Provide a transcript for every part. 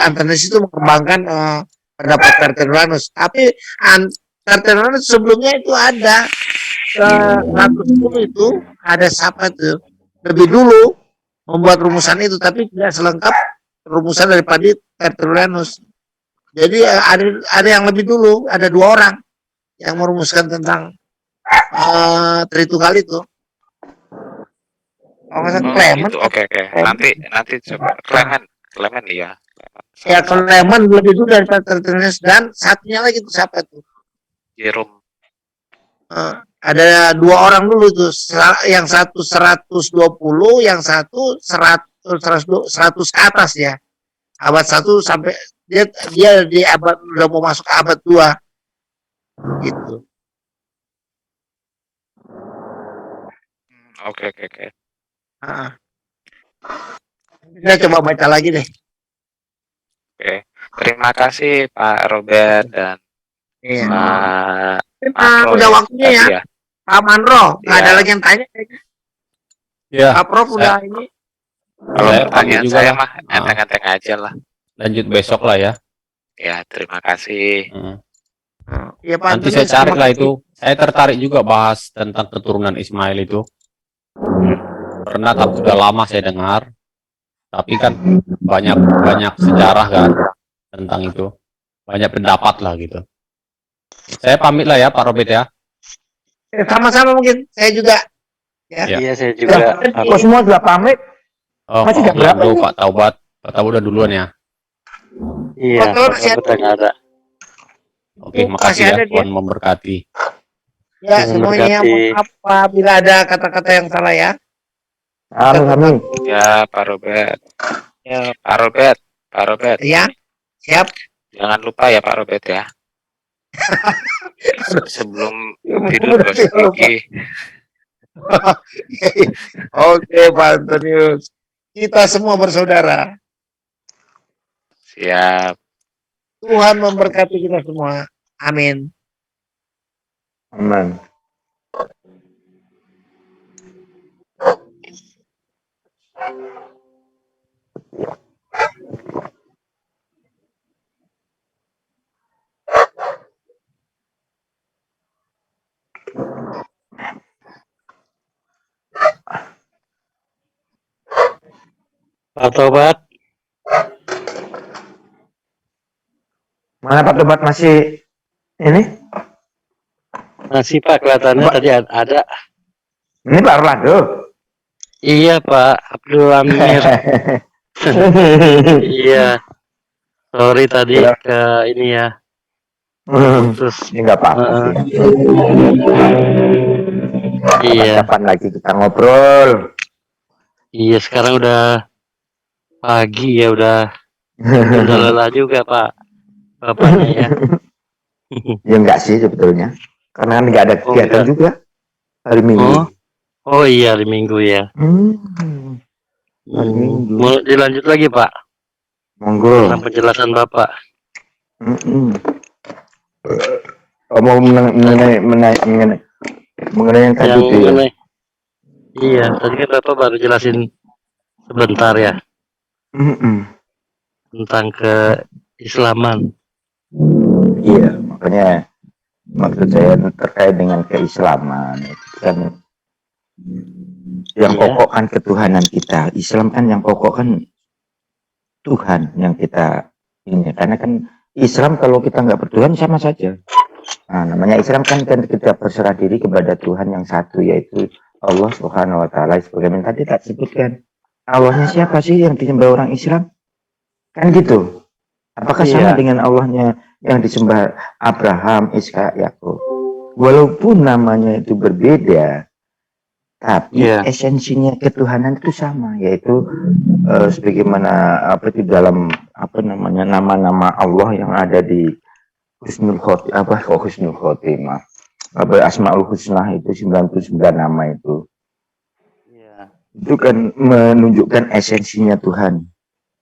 Antares itu mengembangkan pendapat Tertullianus. Tapi Tertullianus sebelumnya itu ada 110 itu ada siapa itu lebih dulu membuat rumusan itu, tapi tidak selengkap rumusan daripada Tertullianus. Jadi ada yang lebih dulu, ada 2 orang yang merumuskan tentang Tritunggal itu. Oh, Clement. Gitu. Oke. Nanti coba Clement ya. Ya, Clement lebih dulu dari Tertullianus, dan satunya lagi itu siapa tuh? Jerome. Ada 2 orang dulu itu, yang satu 120, yang satu 100 ke atas ya. Abad 1 sampai dia di abad udah mau masuk ke abad 2 gitu. Oke. Kita coba baca lagi deh. Oke. Terima kasih Pak Robert dan Pak udah waktunya ya. Pak Manro, nggak ada lagi yang tanya. Ya. Pak Prof udah ini. Kalau pertanyaan juga saya mah enteng-enteng aja lah. Lanjut besok lah ya. Ya, terima kasih. Ya, Pak, nanti saya cari lah itu. Saya tertarik juga bahas tentang keturunan Ismail itu. Pernah tapi sudah lama saya dengar. Tapi kan banyak sejarah kan tentang itu. Banyak pendapat lah gitu. Saya pamit lah ya Pak Robert ya. Sama-sama mungkin. Saya juga. Ya. Iya, saya juga. Semua sudah pamit. Oh, dulu Pak Taubat. Pak Taubat udah duluan ya. Iya, Pak Taubat ada. Oke, makasih ya. Tuhan memberkati. Ya, semuanya apa bila ada kata-kata yang salah ya. Amin. Ya, Pak Robert. Ya, Pak Robert. Ya, siap. Jangan lupa ya Pak Robert ya. Sebelum tidur gosok gigi. Oke, Pak Antonius. Kita semua bersaudara. Siap. Tuhan memberkati kita semua. Amin. Amin. Pak Tobat. Mana Pak Tobat masih ini? Masih Pak, kelihatannya Pak. Tadi ada. Ini Pak Orlando. Iya Pak, Abdul Amir. Iya. Sorry tadi ke ini ya. Terus enggak apa-apa. Iya. Kapan lagi kita ngobrol? Iya, sekarang udah pagi ya, udah lelah juga Pak bapaknya ya. Ya enggak sih sebetulnya, karena kan enggak ada kegiatan juga hari Minggu. Oh iya, hari Minggu ya. Hari Minggu. Mau dilanjut lagi Pak? Monggo. Dengan penjelasan Bapak. Mau mengenai yang tadi itu ya? Iya, tadi kan Bapak baru jelasin sebentar ya. Tentang keislaman. Iya, makanya maksud saya terkait dengan keislaman itu kan yang pokok kan ketuhanan kita. Islam kan yang pokok kan Tuhan yang kita ini. Karena kan Islam kalau kita nggak bertuhan sama saja. Nah, namanya Islam kan kita berserah diri kepada Tuhan yang satu, yaitu Allah Subhanahu wa Ta'ala. Sebagaimana tadi tak sebutkan, Allahnya siapa sih yang disembah orang Islam? Kan gitu. Apakah sama dengan Allahnya yang disembah Abraham, Ishak, Yakub? Walaupun namanya itu berbeda, tapi esensinya ketuhanan itu sama, yaitu sebagaimana apa itu dalam apa namanya nama-nama Allah yang ada di Husnul Khotimah, Asmaul Husna itu 99 nama itu. Itu kan menunjukkan esensinya Tuhan.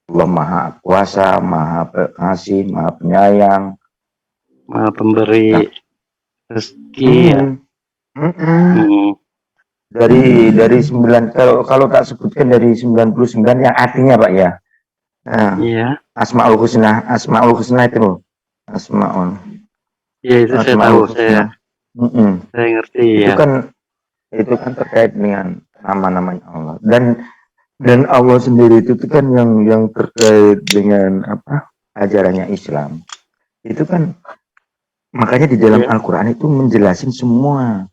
Allah Maha Kuasa, Maha Pengasih, Maha Penyayang, Maha Pemberi rezeki. Dari 9, kalau tak sebutkan dari 99 yang artinya Pak ya. Nah, Asmaul Husna itu loh. Asmaul. Iya itu saya tahu, saya ngerti Itu ya. itu kan terkait dengan nama-namanya Allah, dan Allah sendiri itu kan yang terkait dengan apa ajarannya Islam. Itu kan makanya di dalam Iya. Al-Qur'an itu menjelasin semua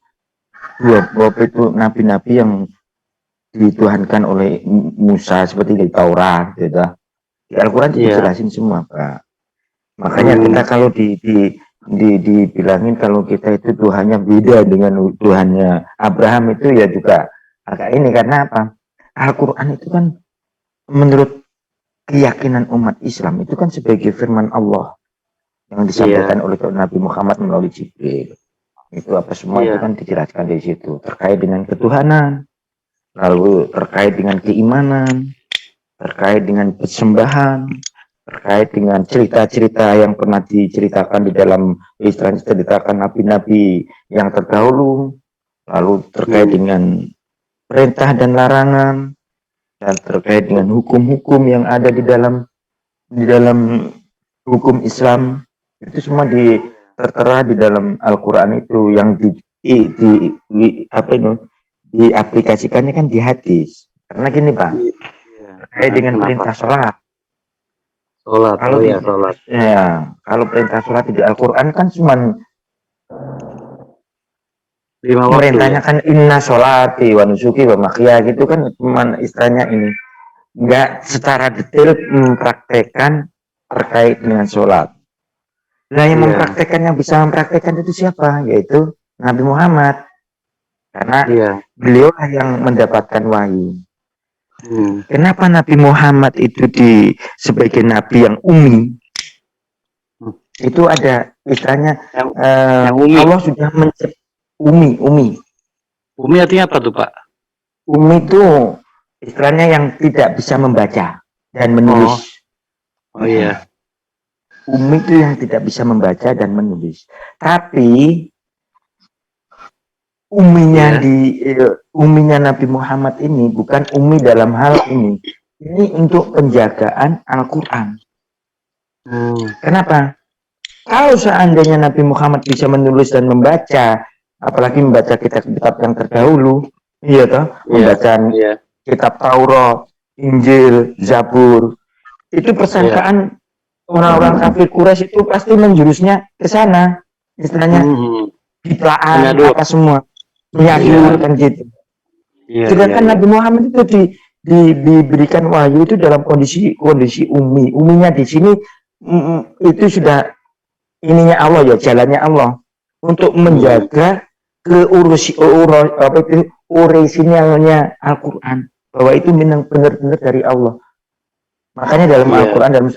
bahwa itu nabi-nabi yang dituhankan oleh Musa seperti di Taurat gitu. Di Al-Qur'an itu Iya. dijelasin semua, Pak. Makanya kita kalau dibilangin kalau kita itu Tuhannya beda dengan Tuhannya Abraham itu ya juga agak ini, karena apa? Al-Quran itu kan menurut keyakinan umat Islam itu kan sebagai firman Allah yang disampaikan oleh Nabi Muhammad melalui Jibril. Itu apa semua itu kan dijelaskan di situ terkait dengan ketuhanan, lalu terkait dengan keimanan, terkait dengan persembahan, terkait dengan cerita-cerita yang pernah diceritakan di dalam Islam, ceritakan nabi-nabi yang terdahulu, lalu terkait dengan perintah dan larangan, dan terkait dengan hukum-hukum yang ada di dalam hukum Islam. Itu semua tertera di dalam Al-Quran itu yang diaplikasikannya kan di hadis. Karena gini Pak, terkait dengan perintah sholat. Kalau sholat. Ya, kalau perintah sholat di Al-Quran kan cuma perintahnya kan inna sholati wa nusuki wa mahyaya gitu kan, cuma istilahnya ini. Enggak secara detail mempraktekkan terkait dengan sholat. Nah, yang yang bisa mempraktekkan itu siapa? Yaitu Nabi Muhammad. Karena beliau yang mendapatkan wahyu. Kenapa Nabi Muhammad itu sebagai nabi yang umi? Itu ada istilahnya Allah sudah umi. Umi artinya apa tuh Pak? Umi itu istilahnya yang tidak bisa membaca dan menulis. Oh iya. Umi itu yang tidak bisa membaca dan menulis. Tapi uminya Nabi Muhammad ini bukan umi dalam hal ini. Ini untuk penjagaan Al-Quran. Kenapa? Kalau seandainya Nabi Muhammad bisa menulis dan membaca, apalagi membaca kitab-kitab yang terdahulu, membaca kitab Taurat, Injil, Zabur, itu persangkaan orang-orang kafir Quraisy itu pasti menjurusnya ke sana, istilahnya ditelaah apa semua. Menyadul kan gitu. Sedangkan Nabi Muhammad itu diberikan wahyu itu dalam kondisi umi. Uminya di sini itu sudah ininya Allah ya, jalannya Allah untuk menjaga orisinalnya Al-Quran, bahwa itu benar-benar dari Allah. Makanya dalam Al-Quran dalam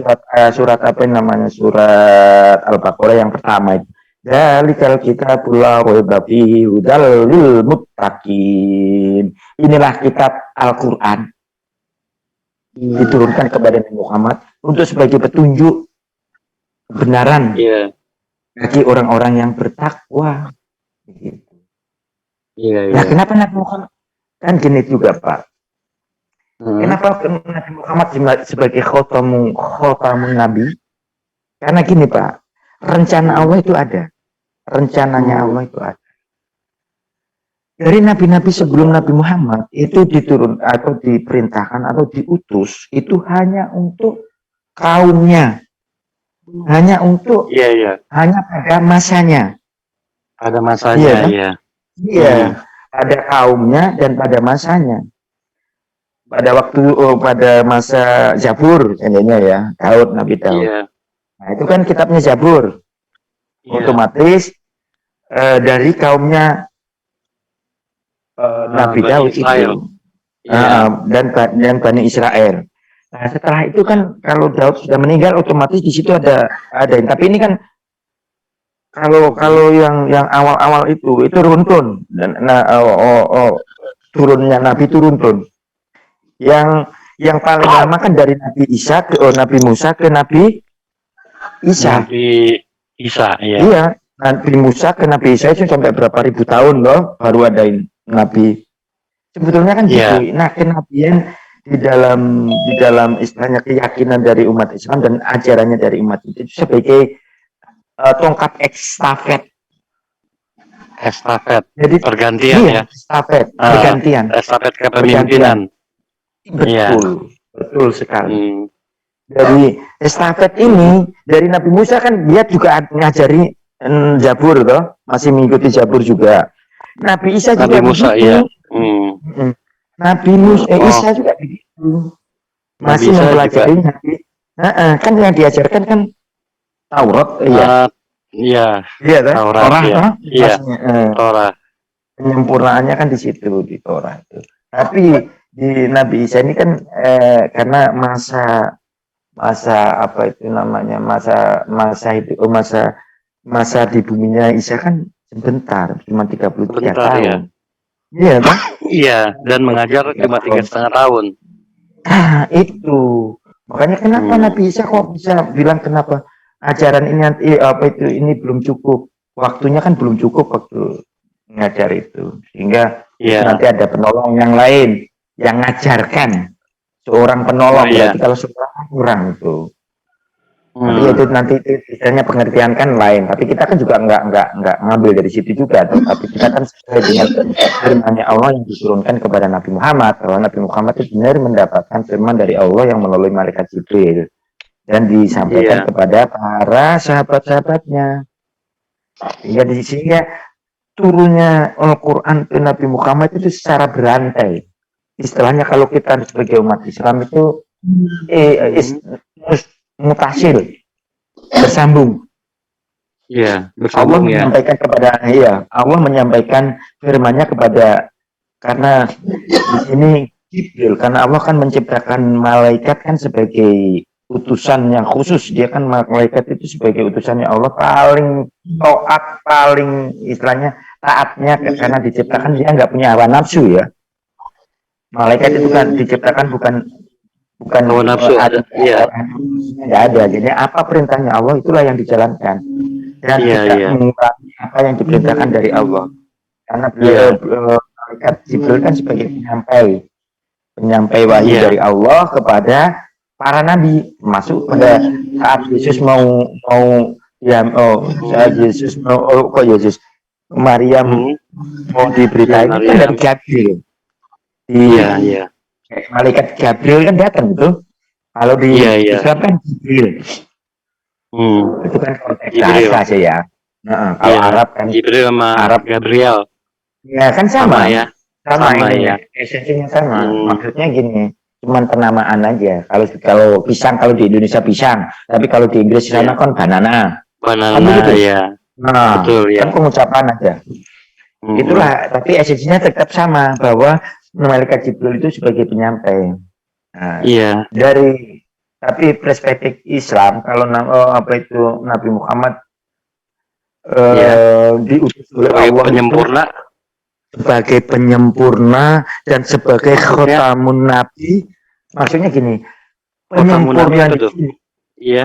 surat apa namanya, surat Al-Baqarah yang pertama itu, Dzalikal kitabul la raiba fihi hudal lil muttaqin. Inilah kitab Al-Qur'an. Diturunkan kepada Nabi Muhammad untuk sebagai petunjuk kebenaran bagi orang-orang yang bertakwa. Nah, kenapa Nabi Muhammad? Kan gini juga, Pak. Kenapa Nabi Muhammad sebagai khotamun Nabi? Karena gini, Pak. Rencana Allah itu ada. Rencananya Allah itu ada. Dari nabi-nabi sebelum Nabi Muhammad itu diturun atau diperintahkan atau diutus itu hanya untuk kaumnya. Hanya untuk hanya pada masanya. Pada masanya, Iya, pada kaumnya dan pada masanya. Pada masa Zabur kayaknya ya, Daud, Nabi Daud. Nah, itu kan kitabnya Zabur. Otomatis dari kaumnya Nabi Daud itu dan Bani Israel. Nah, setelah itu kan kalau Daud sudah meninggal otomatis di situ ada. Tapi ini kan kalau yang awal-awal itu runtun dan turunnya Nabi itu runtun. Yang paling lama kan dari Nabi Nabi Musa ke Nabi Isa. Iya, Nabi Musa ke Nabi Isa itu sampai berapa ribu tahun loh baru ada Nabi. Sebetulnya kan gitu. Nah, kenabian di dalam istilahnya keyakinan dari umat Islam dan ajarannya dari umat itu sebagai tongkat estafet. Jadi Pergantian iya, ya. estafet, Ah, pergantian. Estafet kepemimpinan. Iya. Betul sekali. Hmm. Dari estafet ini dari Nabi Musa kan dia juga ngajari Zabur toh, masih mengikuti Zabur juga. Nabi Isa Nabi juga Musa begitu. ya. Nabi Musa Oh. Isa juga begitu. Masih Isa mempelajari Nabi. Kan yang diajarkan kan Taurat, iya. Iya, Iya kan? Taurat, Torah, iya. toh? Iya. Maksudnya, Torah. penyempurnaannya kan di situ di Torah itu. Tapi di Nabi Isa ini kan karena masa apa itu namanya masa di buminya Isa kan sebentar, cuma 33 Sebentar, tahun. ya. Iya kan? Iya, dan mengajar cuma 3,5 tahun. Itu makanya kenapa Nabi Isa kok bisa bilang kenapa ajaran ini ini belum cukup, waktunya kan belum cukup waktu ngajar itu, sehingga Iya. nanti ada penolong yang lain yang ngajarkan, seorang penolong. Oh, iya. Berarti kalau seorang kurang itu. Tapi itu nanti itu istilahnya pengertian kan lain. Tapi kita kan juga nggak ngambil dari situ juga. Tapi kita kan sesuai dengan firman Allah yang diturunkan kepada Nabi Muhammad. Bahwa Nabi Muhammad itu benar mendapatkan firman dari Allah yang melalui malaikat Jibril dan disampaikan kepada para sahabat-sahabatnya. Sehingga turunnya Al-Quran ke Nabi Muhammad itu secara berantai. Istilahnya kalau kita sebagai umat Islam itu mutasil, bersambung. Iya, Allah bersambung ya. menyampaikan kepada Allah menyampaikan firman-Nya kepada, karena di sini Jibril, karena Allah kan menciptakan malaikat kan sebagai utusan yang khusus. Dia kan malaikat itu sebagai utusannya Allah, paling taat, paling istilahnya taatnya, karena diciptakan dia nggak punya hawa nafsu ya. Malaikat itu kan diciptakan bukan Hawa nafsu, iya. nggak ada. Jadi apa perintahnya Allah itulah yang dijalankan dan tidak mengurangi apa yang diperintahkan dari Allah. Karena malaikat Jibril kan sebagai penyampai wahyu dari Allah kepada para nabi, masuk pada saat Yesus Maryam mau diberitakan kan dari Gabriel. Iya. Malaikat Gabriel kan datang gitu. Kalau di Islam kan Jibril. Itu kan konteks bahasa sih ya. Kalau Arab kan Jibril sama Arab Gabriel. Ya kan sama ya. Sama ini ya. Esensinya sama. Maksudnya gini, cuman penamaan aja. Kalau pisang, kalau di Indonesia pisang, tapi kalau di Inggris sana kan banana. Banana gitu? ya. Nah, betul ya. Kan pengucapan aja. Itulah, tapi esensinya tetap sama, bahwa malaikat Jibril itu sebagai penyampai. Nah, tapi perspektif Islam, kalau Nabi Muhammad diutus oleh Allah penyempurna, sebagai penyempurna dan sebagai khotamun nabi. Maksudnya gini, penyempurna itu,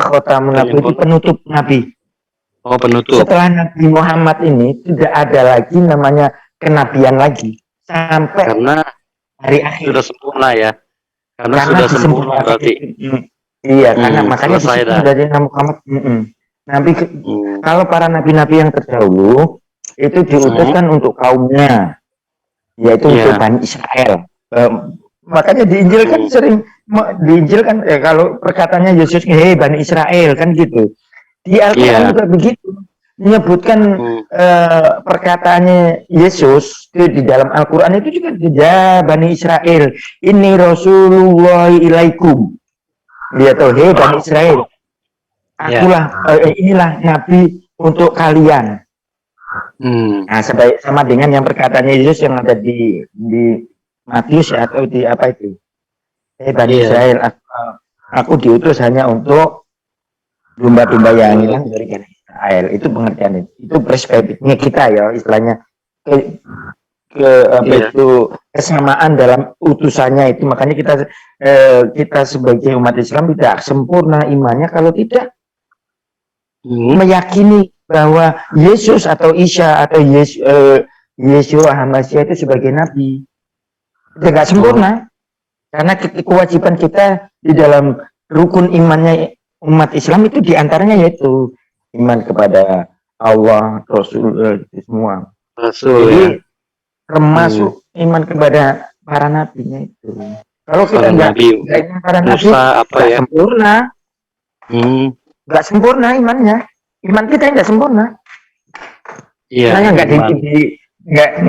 khotamun nabi itu penutup nabi. Oh, penutup. Setelah Nabi Muhammad ini tidak ada lagi namanya kenabian lagi sampai karena hari akhir. Sudah sempurna ya. Karena sudah sempurna berarti. Iya, karena makanya dari Nabi Muhammad. Kalau para nabi-nabi yang terdahulu itu diutuskan untuk kaumnya, yaitu untuk Bani Israel. Makanya di Injil kan sering kalau perkataannya Yesus, hei Bani Israel kan gitu. Di Al-Quran juga begitu, menyebutkan perkataannya Yesus di dalam Al-Quran itu juga ya Bani Israel, ini Rasulullah ilaikum. Dia tahu, hei Bani Israel, akulah inilah Nabi untuk kalian. Nah, sama dengan yang perkataannya Yesus yang ada di Matius atau di apa itu, hei Bani Israel, aku diutus hanya untuk domba-domba yang hilang dari Bani Israel. Itu pengertian itu perspektifnya kita ya, istilahnya itu kesamaan dalam utusannya itu. Makanya kita sebagai umat Islam tidak sempurna imannya kalau tidak meyakini bahwa Yesus atau Isa atau Yeshua HaMashiach itu sebagai nabi. Tidak sempurna. Karena kewajiban kita di dalam rukun imannya umat Islam itu diantaranya yaitu iman kepada Allah, Rasul, itu semua. Rasul Jadi ya. termasuk iman kepada para nabinya itu. Kalau kita Para nggak nabi iman para nabi, Musa apa nggak ya? sempurna, Hmm, nggak sempurna imannya. Iman kita nggak sempurna. iya. Karena iman.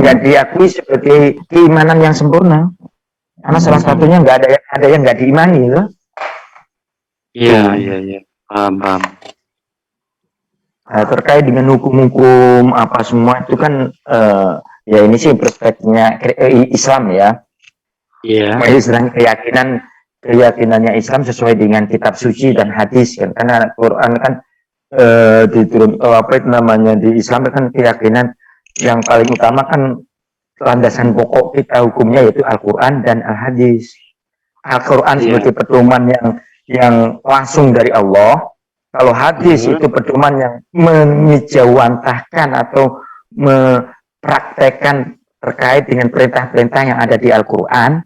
nggak diakui sebagai keimanan yang sempurna. Karena salah satunya nggak ada yang nggak diimani, loh. Iya, iya. Paham. Nah, terkait dengan hukum-hukum apa semua itu kan ya ini sih perspektifnya Islam ya. Iya. Islam keyakinannya Islam sesuai dengan kitab suci dan hadis kan. Karena Quran kan apa itu namanya di Islam kan keyakinan yang paling utama kan landasan pokok kita hukumnya yaitu Al-Quran dan Al-Hadis. Al-Quran Iya. sebagai pedoman yang langsung dari Allah. Kalau hadis itu pedoman yang mengejawantahkan atau mempraktekkan terkait dengan perintah-perintah yang ada di Al-Quran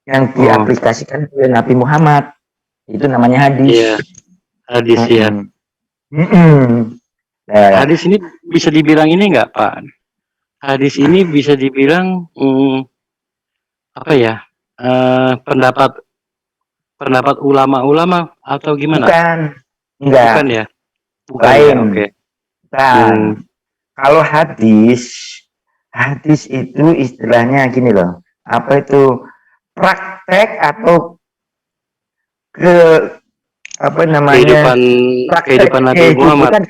yang diaplikasikan oleh Nabi Muhammad. Itu namanya hadis. Iya. Hadis ya. Nah, Hadis ini bisa dibilang ini enggak, Pak? Hadis ini bisa dibilang apa ya? Pendapat ulama-ulama atau gimana? enggak. Bukan ya? Bukan Lain. ya? Oke. Bukan. Kalau hadis itu istilahnya gini loh. Apa itu praktek atau Kehidupan Nabi Muhammad.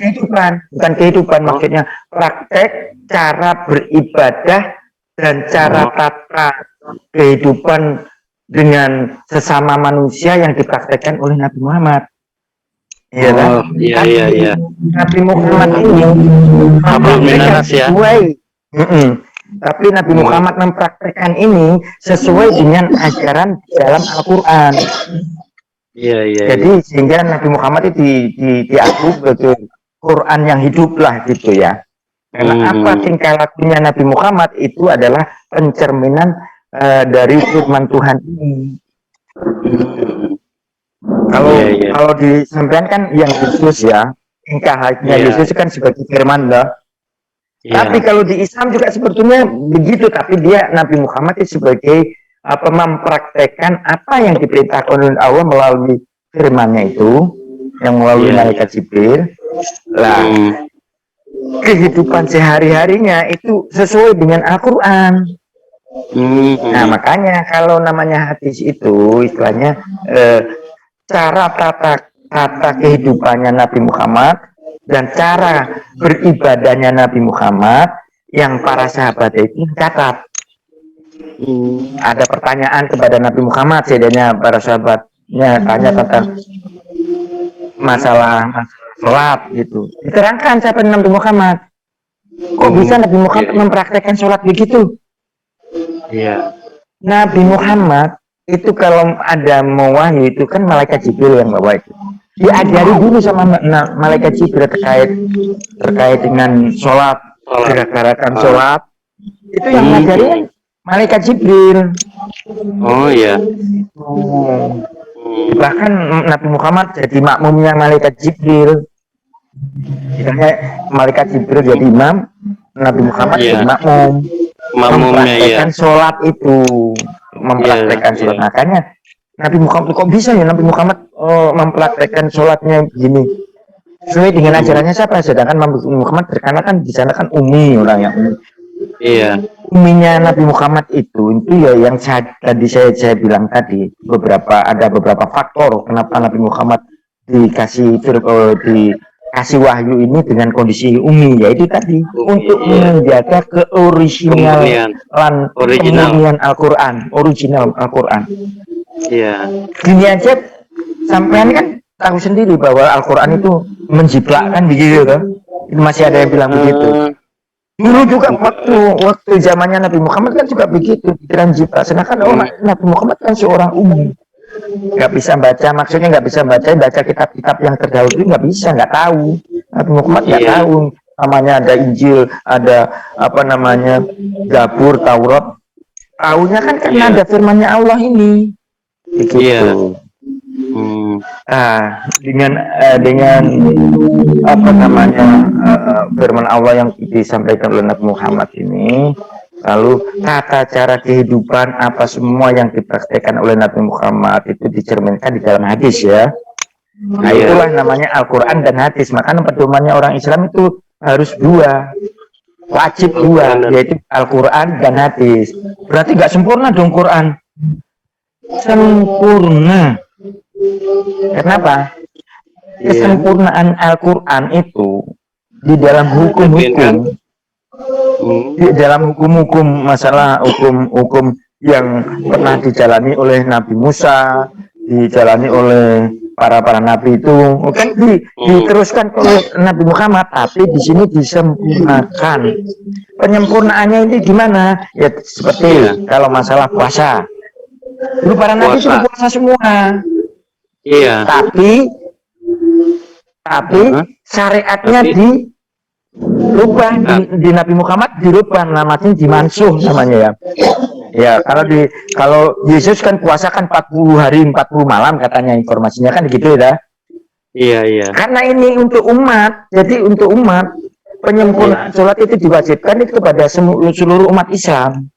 bukan kehidupan maksudnya praktek cara beribadah dan cara tata kehidupan dengan sesama manusia yang dipraktekkan oleh Nabi Muhammad. Iya kan? Iya. Nabi Muhammad ini sesuai. Tapi Nabi Muhammad mempraktekkan ini sesuai dengan ajaran dalam Al-Quran. Iya. Jadi sehingga Nabi Muhammad itu diakui sebagai Quran yang hidup lah gitu ya. Karena apa tingkah lakunya Nabi Muhammad itu adalah pencerminan dari firman Tuhan ini. Kalau disampaikan kan yang Yesus ya, tingkah lakunya Yesus kan sebagai firman lah. Tapi kalau di Islam juga sebetulnya begitu, tapi dia Nabi Muhammad itu sebagai mempraktekkan apa yang diperintahkan oleh Allah melalui firman-Nya itu, yang melalui malaikat Jibril. Lah, kehidupan sehari-harinya itu sesuai dengan Al-Quran. Nah, makanya kalau namanya hadis itu istilahnya cara tata kehidupannya Nabi Muhammad dan cara beribadahnya Nabi Muhammad yang para sahabat itu catat. Ada pertanyaan kepada Nabi Muhammad, setidaknya para sahabatnya tanya tentang masalah sholat gitu. Diterangkan siapa Nabi Muhammad. Kok bisa Nabi Muhammad mempraktekkan sholat begitu? Iya. Nabi Muhammad itu kalau ada mau wahyu itu kan malaikat Jibril yang bawa itu. Diajari dulu sama malaikat Jibril terkait dengan sholat, gerakan sholat. Itu yang ngajarin malaikat Jibril. Oh iya. Bahkan Nabi Muhammad jadi makmumnya malaikat Jibril. Malaikat Jibril jadi imam, Nabi Muhammad jadi makmum. Mempraktekkan sholat itu, mempraktekkan sholat. Makanya Nabi Muhammad kok bisa ya Nabi Muhammad mempraktekkan sholatnya begini sesuai dengan ajarannya siapa? Sedangkan Nabi Muhammad terkenal kan di sana kan umi, orang yang umi. Iya. Uminya Nabi Muhammad itu ya yang tadi saya bilang tadi ada beberapa faktor kenapa Nabi Muhammad dikasih wahyu ini dengan kondisi umi, yaitu tadi untuk menjaga keoriginalan kemurnian Al-Quran, original Al-Quran. Iya. Gini aja sampean kan tahu sendiri bahwa Al-Quran itu menjiplakkan begitu kan? Masih ada yang bilang begitu. Dulu juga waktu zamannya Nabi Muhammad kan juga begitu, pikiran jiplak. Sedangkan Nabi Muhammad kan seorang umi, nggak bisa baca, maksudnya nggak bisa baca kitab-kitab yang terdahulu, nggak bisa, nggak tahu. Nabi Muhammad nggak tahu namanya ada Injil, ada Zabur, Taurat. Tahunya kan karena ada firmannya Allah ini. Begitu. Iya. Hmm. Dengan apa namanya firman Allah yang disampaikan oleh Nabi Muhammad ini, lalu tata cara kehidupan apa semua yang dipraktekkan oleh Nabi Muhammad itu dicerminkan di dalam hadis ya. Nah, Iya. itulah namanya Al-Quran dan hadis. Makanya pedomannya orang Islam itu harus dua, wajib dua, yaitu Al-Quran dan hadis. Berarti nggak sempurna dong Quran. Sempurna. Kenapa? Kesempurnaan Al-Quran itu di dalam hukum-hukum, di dalam hukum-hukum masalah hukum-hukum yang pernah dijalani oleh Nabi Musa, dijalani oleh para nabi itu, kan diteruskan oleh Nabi Muhammad, tapi di sini disempurnakan. Penyempurnaannya ini gimana? Ya seperti kalau masalah puasa, dulu para nabi itu puasa semua. Iya. Tapi syariatnya dirubah di Nabi Muhammad dirubah, namanya dimansuh namanya ya. Ya, kalau Yesus kan puasa kan 40 hari 40 malam katanya, informasinya kan gitu ya. Iya. Karena ini untuk umat, jadi untuk umat penyempurnaan sholat itu diwajibkan itu kepada seluruh umat Islam.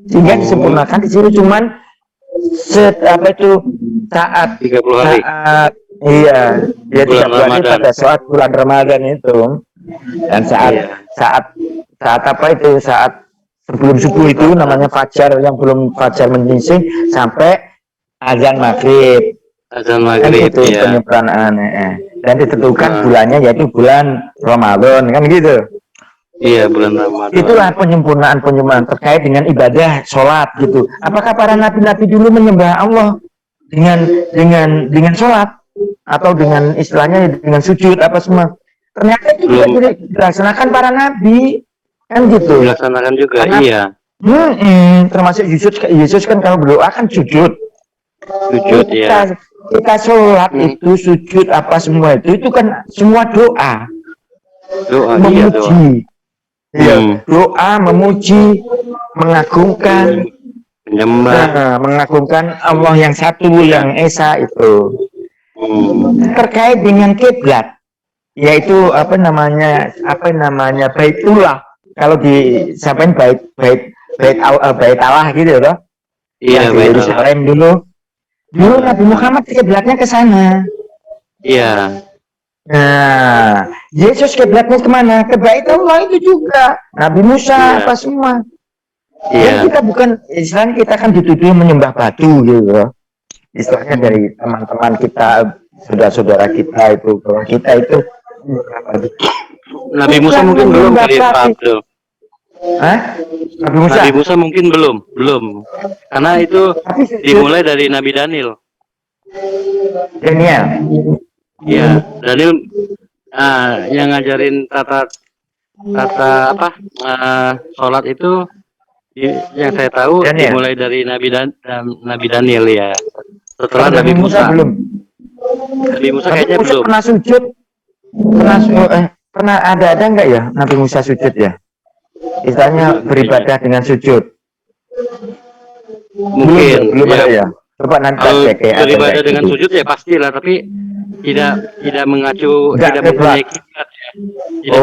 Sehingga disempurnakan di sini cuman saat 30 hari. Iya, dia tidak berarti pada saat bulan Ramadan itu. Dan saat sebelum subuh itu namanya fajar, yang belum fajar menyingsing sampai azan maghrib. Azan maghrib kan itu penyempurnaan. Dan ditentukan bulannya yaitu bulan Ramadan, kan gitu. Iya, bulan Ramadan. Itulah penyempurnaan terkait dengan ibadah sholat gitu. Apakah para nabi-nabi dulu menyembah Allah dengan sholat atau dengan istilahnya dengan sujud apa semua? Ternyata itu juga dilaksanakan para nabi, kan gitu. Dilaksanakan juga. Karena, iya. Termasuk Yesus kan kalau berdoa kan sujud. Sujud ya. Kita sholat itu sujud apa semua itu kan semua doa. Memuji. Doa, memuji, mengagungkan, mengagungkan Allah yang satu, yang esa itu. Terkait dengan kiblat, yaitu apa namanya Baitullah. Kalau disampaikan bait Allah gitu loh. Iya, di Yerusalem dulu Nabi Muhammad kiblatnya ke sana. Iya. Nah, Yesus kiblatnya kemana? Ke Bait Allah itu juga. Nabi Musa apa semua. Dan kita bukan, istilahnya kita kan dituduh menyembah batu gitu loh. Istilahnya dari teman-teman kita, saudara-saudara kita itu, kalau kita itu Nabi Musa mungkin belum kali Pak Abdul. Nabi Musa mungkin belum. Karena itu dimulai dari Nabi Daniel. Iya, Daniel yang ngajarin tata sholat itu yang saya tahu dimulai dari Nabi Daniel ya. Setelah Nabi Musa belum. Nabi Musa kayaknya belum. Pernah sujud? Pernah ada enggak ya Nabi Musa sujud ya? Istilahnya beribadah dengan sujud. Mungkin belum ada ya. Coba nanti cek beribadah dengan sujud ya pastilah, tapi tidak mengacu, tidak mempunyai kiblat ya.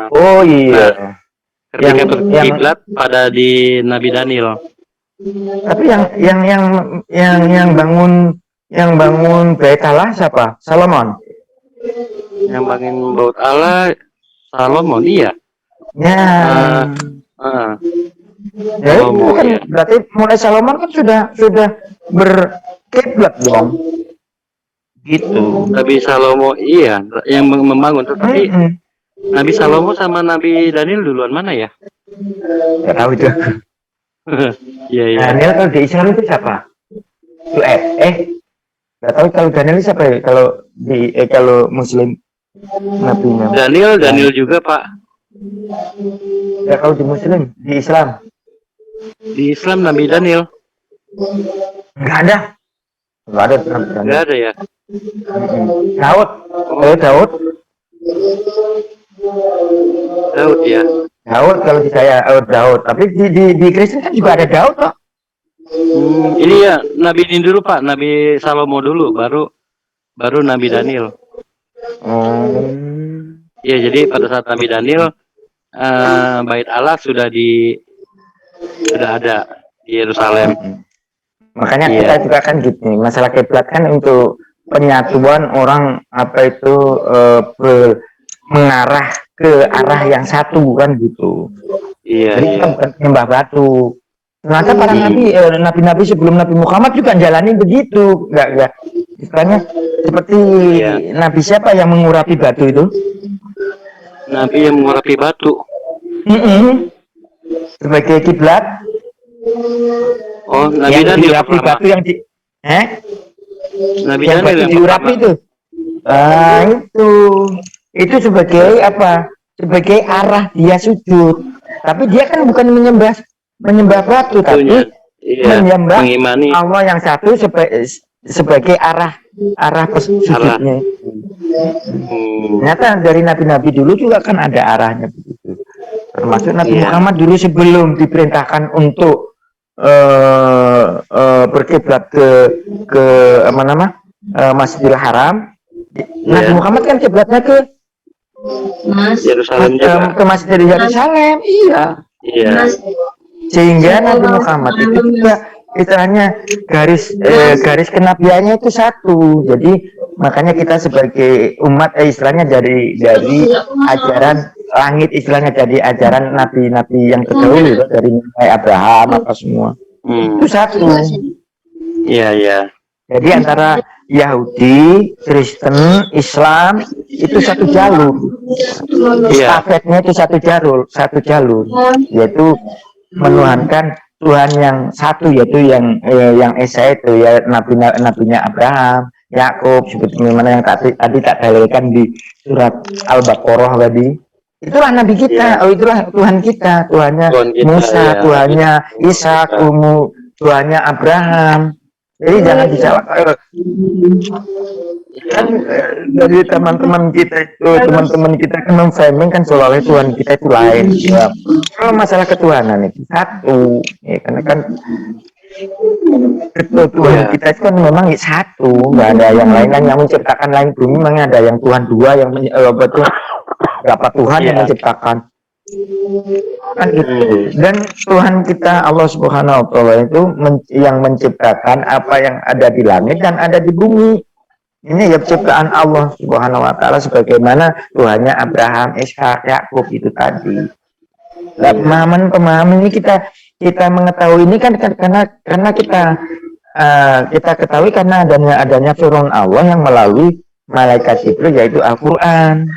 Oh iya. Ketika berkiblat pada di Nabi Daniel. Tapi yang bangun Bait Allah siapa? Salomon. Yang bangun Bait Allah Salomon, iya. Ya itu kan berarti mulai Salomon kan sudah berkiblat dong. Gitu. Nabi Salomo iya yang membangun, tetapi Nabi Salomo sama Nabi Daniel duluan mana ya? Gak tahu itu. Iya. Daniel kalau di Israel itu siapa? Gak tahu kalau Daniel siapa ya? Kalau Muslim nabinya. Daniel juga Pak. Ya kalau di Muslim, di Islam. Di Islam Nabi Daniel. Nggak ada. Nggak ada ya. Daud. Daud ya. Daud kalau di saya Daud. Tapi di Kristen kan juga ada Daud loh. Ini ya Nabi ini dulu Pak, Nabi Salomo dulu, baru Nabi Daniel. Oh. Ya, jadi pada saat Nabi Daniel bait Allah sudah ada di Yerusalem. Makanya Iya. kita juga kan gitu nih, masalah kiblat kan untuk penyatuan orang apa itu mengarah ke arah yang satu bukan gitu. Iya, Jadi kita bukan menyembah batu. Ternyata para nabi-nabi sebelum Nabi Muhammad juga jalani begitu, enggak istilahnya seperti nabi siapa yang mengurapi batu itu? Nabi yang mengurapi batu. Sebagai kiblat. Oh, Nabi yang Daniel diurapi pertama. batu yang di Nabi yang Daniel batu yang diurapi pertama. itu. Itu sebagai apa? Sebagai arah dia sujud. Tapi dia kan bukan menyembah batu, tapi menyembah mengimani Allah yang satu sebagai arah sujudnya. Ternyata dari nabi-nabi dulu juga kan ada arahnya begitu. Termasuk Nabi Muhammad dulu sebelum diperintahkan untuk berkiblat ke Masjidil Haram. Nabi Muhammad kan kiblatnya ke Yerusalem juga. ke Masjidil Yerusalem. Iya. Sehingga Nabi Muhammad itu juga istilahnya garis kenabiannya itu satu. Jadi makanya kita sebagai umat istilahnya dari ajaran langit, istilahnya dari ajaran nabi-nabi yang terdahulu dari Abraham apa semua itu satu. Iya. Jadi antara Yahudi, Kristen, Islam itu satu jalur. Estafetnya itu satu jalur, yaitu menuhankan Tuhan yang satu, yaitu yang Esa itu ya nabinya Abraham, Yakub, seperti mana yang tadi tak dalilkan di surat Al-Baqarah tadi. Itulah nabi kita, itulah Tuhan kita, Tuhannya Musa, Tuhannya Ishak, Tuhannya Abraham. Jadi jangan disalahkan. Kan dari teman-teman kita kan memframing kan seolah-olah Tuhan kita itu lain. Ya. Kalau masalah ketuhanan itu satu, ya karena kan Tuhan kita itu kan memang satu, nggak ada yang lain yang menciptakan langit bumi. Memang ada yang Tuhan dua yang betul berapa Tuhan yang menciptakan kan gitu. Dan Tuhan kita Allah Subhanahu wa Ta'ala itu yang menciptakan apa yang ada di langit dan ada di bumi. Ini ya ciptaan Allah Subhanahu wa Ta'ala sebagaimana Tuhannya Abraham, Ishak, Yakub itu tadi. Nah, pemahaman ini kita mengetahui ini kan karena kita ketahui karena adanya firman Allah yang melalui malaikat Jibril yaitu Al-Qur'an.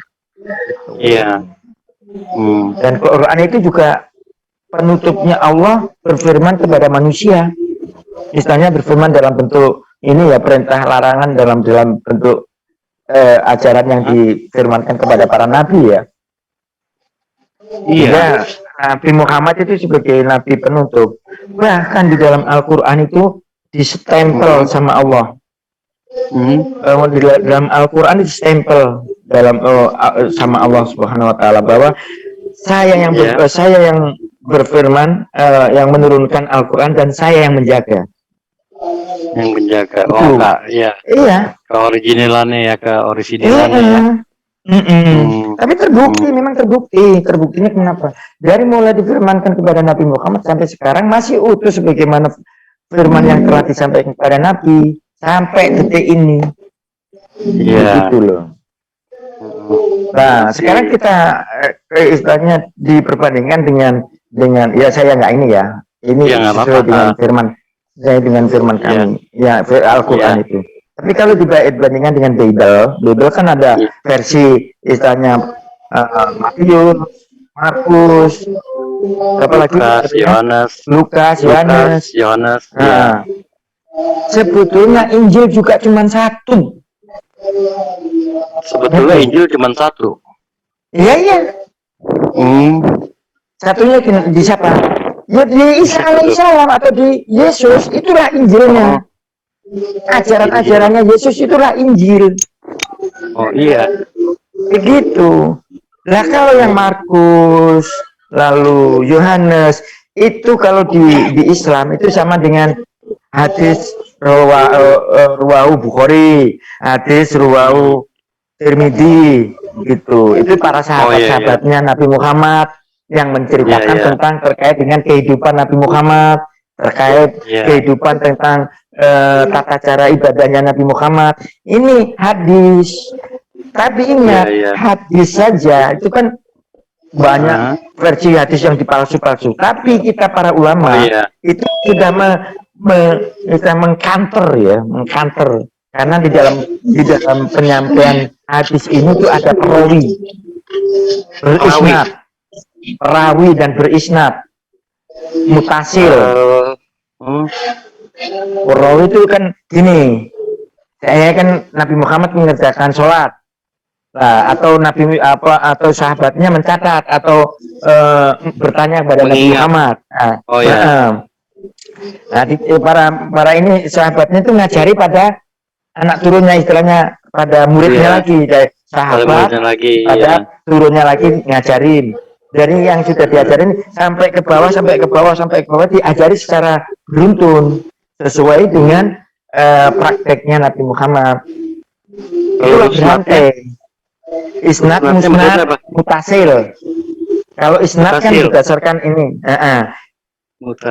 Iya. Dan Quran itu juga penutupnya Allah berfirman kepada manusia. Istilahnya berfirman dalam bentuk ini ya perintah larangan dalam bentuk ajaran yang difirmankan kepada para nabi ya. Iya. Nabi Muhammad itu sebagai nabi penutup. Bahkan di dalam Al-Qur'an itu distempel sama Allah. Di dalam Al-Qur'an distempel sama Allah Subhanahu wa Ta'ala bahwa saya yang berfirman, yang menurunkan Al-Qur'an dan saya yang menjaga. Oh Kak, iya. Keoriginalannya ya. Tapi memang terbuktinya kenapa? Dari mulai difirmankan kepada Nabi Muhammad sampai sekarang masih utuh sebagaimana firman yang telah disampaikan kepada Nabi sampai detik ini. Iya. Gitu loh. Nah, sekarang kita istilahnya diperbandingkan dengan ya saya nggak ini ya. Ini sesuai dengan firman kami. Ya, Al-Qur'an itu. Tapi kalau dibandingkan dengan Bible kan ada versi istilahnya Matius, Markus, apalagi Lukas, Yohanes. Nah, sebetulnya Injil juga cuma satu. Sebetulnya Injil cuma satu. Iya. Satunya di siapa? Ya di Isa alaihissalam atau di Yesus, itulah Injilnya. Ajaran-ajarannya Yesus itulah Injil. Oh iya. Begitu. Lah kalau yang Markus, lalu Yohanes, itu kalau di Islam itu sama dengan hadis ruwahu Bukhari, hadis ruwahu Tirmidzi gitu. Itu para sahabat-sahabatnya Nabi Muhammad yang menceritakan tentang terkait dengan kehidupan Nabi Muhammad, terkait kehidupan tentang tata cara ibadahnya Nabi Muhammad. Ini hadis. Tapi ingat, hadis saja itu kan banyak versi hadis yang dipalsu-palsu. Tapi kita para ulama itu sudah mengkanter ya, mengkanter. Karena di dalam penyampaian hadis ini tuh ada perawi, berisnad, perawi dan berisnad, mutasil. Perawi itu kan gini, saya kan Nabi Muhammad mengerjakan sholat, atau Nabi atau sahabatnya mencatat atau bertanya kepada Nabi Muhammad. Para ini sahabatnya itu ngajari pada anak turunnya, istilahnya pada muridnya lagi, kayak sahabat pada turunnya lagi ngajarin. Dari yang sudah diajarin sampai ke bawah diajari secara beruntun sesuai dengan prakteknya Nabi Muhammad. Itulah berantai. Isnad, musnad, mutasil. Kalau isnad kan berdasarkan ini.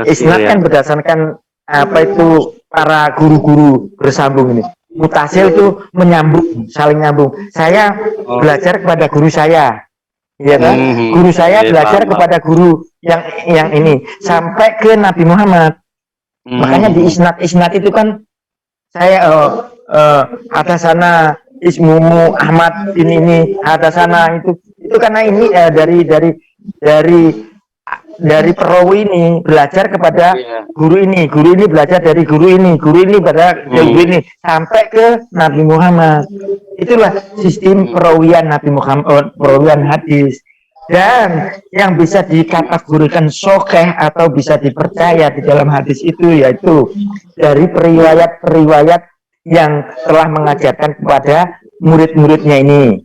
Isnad kan berdasarkan apa itu para guru-guru bersambung ini. Mutasil itu menyambung, saling nyambung. Saya belajar kepada guru saya. Iya kan? Guru saya belajar kepada guru yang ini sampai ke Nabi Muhammad. Makanya di isnad itu kan saya atas sana ismumu Ahmad ini atas sana itu karena ini dari perawi ini belajar kepada guru ini belajar dari guru ini pada guru ini sampai ke Nabi Muhammad. Itulah sistem perawian Nabi Muhammad, perawian hadis. Dan yang bisa dikategorikan sahih atau bisa dipercaya di dalam hadis itu yaitu dari periwayat yang telah mengajarkan kepada murid-muridnya ini.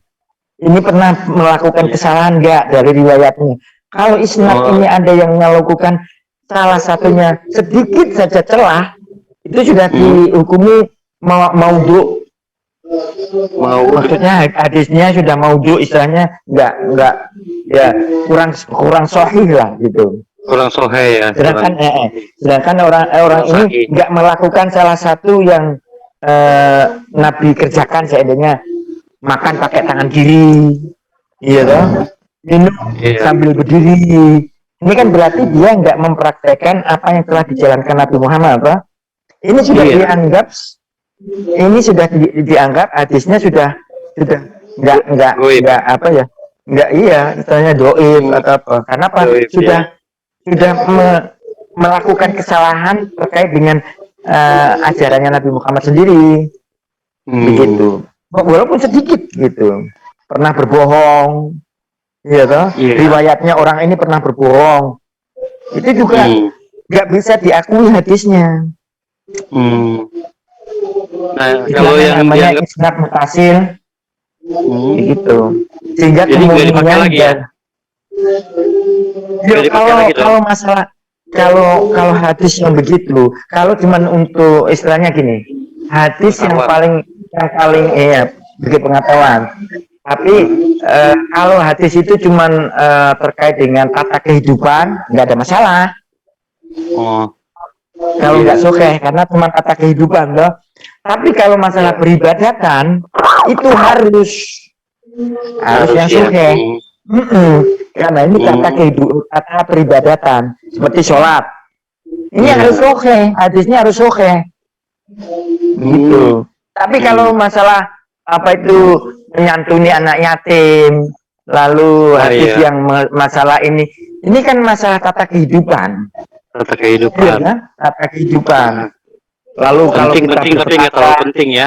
Ini pernah melakukan kesalahan enggak dari riwayatnya? Kalau isnad ini ada yang melakukan salah satunya sedikit saja celah, itu sudah dihukumi maudhu. Maksudnya hadisnya sudah maudhu, istilahnya enggak ya kurang sahih lah gitu. Kurang sahih ya. Sedangkan orang ini enggak melakukan salah satu yang Nabi kerjakan, seandainya makan pakai tangan kiri, iya toh, minum sambil berdiri. Ini kan berarti dia nggak mempraktekkan apa yang telah dijalankan Nabi Muhammad, apa? Ini sudah dianggap hadisnya sudah nggak apa ya, nggak istilahnya doib atau apa? Karena apa? Sudah melakukan kesalahan terkait dengan ajarannya Nabi Muhammad sendiri, begitu. Walaupun sedikit gitu, pernah berbohong, riwayatnya orang ini pernah berbohong, itu juga nggak bisa diakui hadisnya. Nah, kalau yang namanya isnad mutasil, gitu, sehingga kemudian kalau masalah kalau hadis yang begitu, kalau cuman untuk istilahnya gini, hadis yang paling bagi pengetahuan. Tapi kalau hadis itu cuman terkait dengan tata kehidupan, nggak ada masalah. Kalau nggak sahih karena cuma tata kehidupan loh. Tapi kalau masalah peribadatan itu harus yang sahih. Karena ini tata kehidupan, tata peribadatan seperti sholat. Ini harus sahih, hadisnya harus sahih. Gitu. Tapi kalau masalah apa itu menyantuni anak yatim, lalu hadis yang masalah ini kan masalah tata kehidupan. Tata kehidupan. Lalu kalau kita penting tapi nggak terlalu penting ya.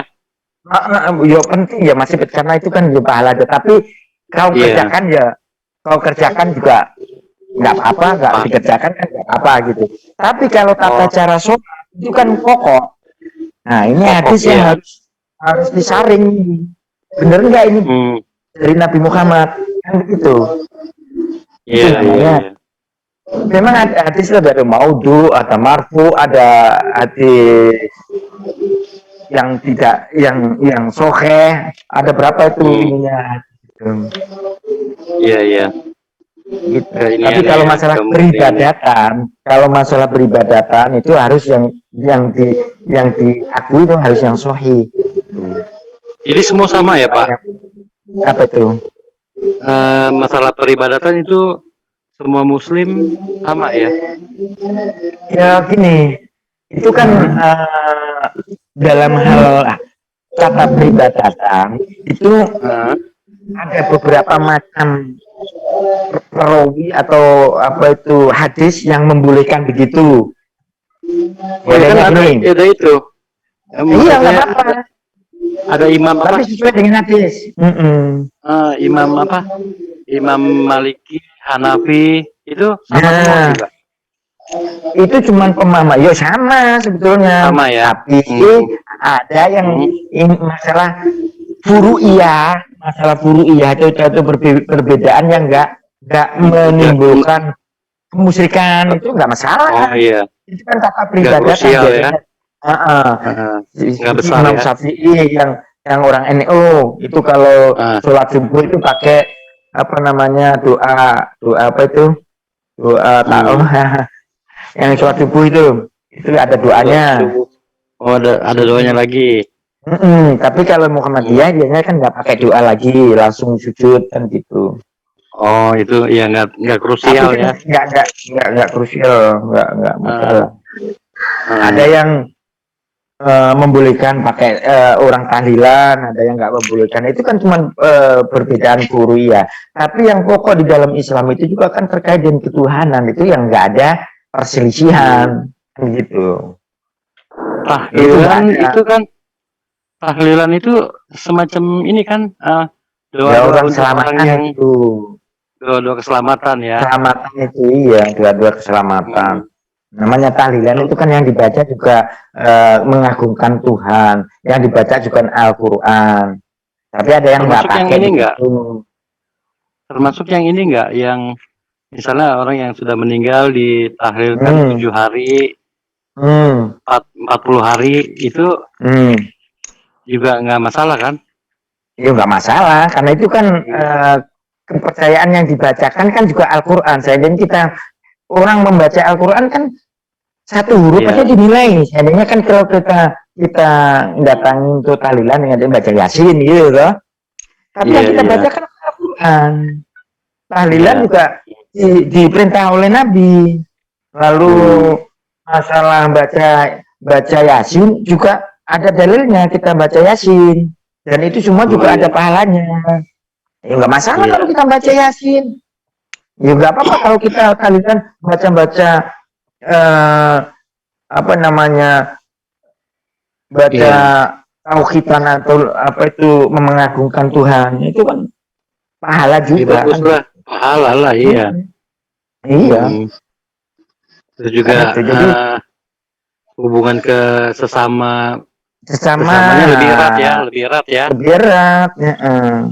Penting ya, masih karena itu kan juga pahala. Tapi kau kerjakan juga nggak apa-apa, nggak dikerjakan kan nggak apa gitu. Tapi kalau tata cara sholat itu kan pokok. Nah ini hadis yang harus disaring, bener nggak ini dari Nabi Muhammad kan begitu. memang ada hadis itu ada maudhu, ada marfu, ada hadis yang tidak yang soheh, ada berapa itu ininya gitu. Iya. Gitu. Ini Tapi ada kalau ya, masalah kemudian. peribadatan itu harus yang diakui itu harus yang sahih. Jadi semua sama ya Pak? Apa itu? Masalah peribadatan itu semua Muslim sama ya? Ya gini, itu kan dalam hal kata peribadatan itu ada beberapa macam perawi atau apa itu hadis yang membolehkan begitu. Ya kan ada itu. Iya, nggak apa-apa. Ada imam apa? Tapi sesuai dengan hadis. Imam apa? Imam Maliki, Hanafi itu sama semua juga. Itu cuman pemahaman. Yo sama sebetulnya. Sama ya. Tapi ada yang masalah furu'iyah itu perbedaan yang nggak menimbulkan kemusyrikan, itu nggak masalah. Oh iya. Itu kan kata peribadatan ya. Nggak besar Imam Syafi'i yang orang NU itu kalau sholat subuh itu pakai apa namanya doa apa itu yang sholat subuh itu ada doanya. Oh ada doanya lagi. Tapi kalau Muhammadiyah biasanya kan nggak pakai doa lagi, langsung sujud kan gitu. Oh itu ya nggak krusial ya? Nggak krusial, nggak masalah. Ada yang membolehkan pakai orang tahlilan, ada yang nggak membolehkan. Itu kan cuma perbedaan furu'iyah. Tapi yang pokok di dalam Islam itu juga kan terkait dengan ketuhanan, itu yang nggak ada perselisihan gitu. Tahlilan itu kan tahlilan itu semacam ini kan doa orang keselamatan yang itu. Doa keselamatan ya. Keselamatan itu iya, doa keselamatan. Namanya tahlilan itu kan yang dibaca juga mengagungkan Tuhan, yang dibaca juga Al-Qur'an. Tapi ada yang nggak pakai ini enggak. Termasuk yang ini enggak, yang misalnya orang yang sudah meninggal ditahlilkan 7 hari, 40 hari itu juga nggak masalah kan? Iya nggak masalah, karena itu kan kepercayaan yang dibacakan kan juga Al-Qur'an. Jadi kita orang membaca Al-Qur'an kan satu huruf aja dinilai. Seandainya kan kalau kita datangin untuk tahlilan dengan baca Yasin gitu loh. Tapi yang kita baca kan Al-Qur'an. Tahlilan juga diperintah oleh Nabi. Lalu masalah baca Yasin juga ada dalilnya, kita baca Yasin. Dan itu semua juga ada pahalanya. Ya nggak masalah kalau kita baca Yasin. Ya nggak apa-apa kalau kita kalian baca apa namanya baca tauhidan atau apa itu mengagungkan Tuhan, itu kan pahala juga. Baguslah, pahala lah iya. Iya. Terus juga hubungan ke sesamanya lebih erat ya.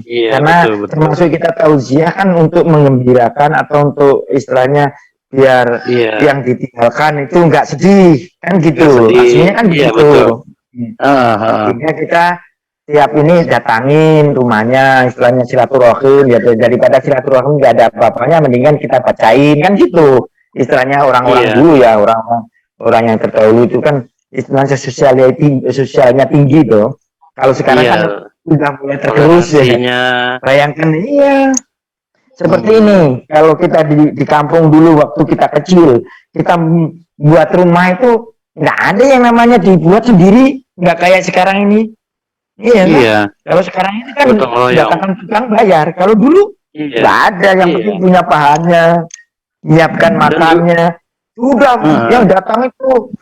Iya, karena betul. termasuk kita tauziah kan untuk mengembirakan atau untuk istilahnya biar yang ditinggalkan itu nggak sedih kan gitu. Maksudnya kan gitu. Akhirnya kita tiap ini datangin rumahnya, istilahnya silaturahim ya, daripada silaturahim nggak ada apa-apanya mendingan kita bacain kan gitu. Istilahnya orang-orang dulu ya, orang yang terdahulu itu kan istilahnya sosialnya tinggi tuh. Kalau sekarang kan udah mulai tergerus ya. Bayangkan seperti ini. Kalau kita di kampung dulu waktu kita kecil, kita buat rumah itu nggak ada yang namanya dibuat sendiri, nggak kayak sekarang ini. Iya. Kalau sekarang ini kan datangkan tukang bayar. Kalau dulu nggak ada, yang penting punya pahannya, menyiapkan makannya. Sudah yang datang itu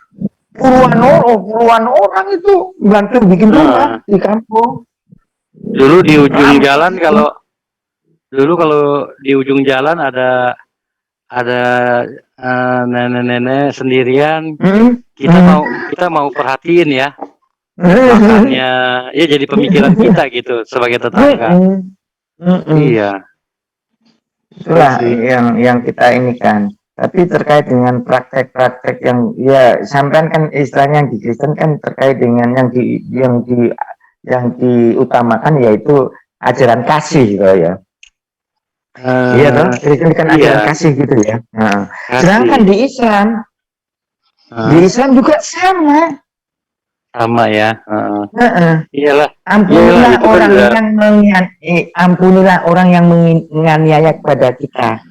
puluhan orang itu bantu bikin rumah di kampung. Dulu di ujung jalan kalau di ujung jalan ada nenek-nenek sendirian, kita mau perhatiin ya. Makanya ya jadi pemikiran kita gitu sebagai tetangga. Iya. Itulah yang kita ini kan. Tapi terkait dengan praktek-praktek yang ya sampean kan istilahnya yang di Kristen kan terkait dengan yang diutamakan yaitu ajaran kasih gitu ya. Iya toh, Kristen kan ajaran kasih gitu ya. Nah, sedangkan di Islam juga sama. Sama ya. Iyalah. Ampunilah itu kan orang udah- yang ampunilah orang yang menganiaya kepada kita.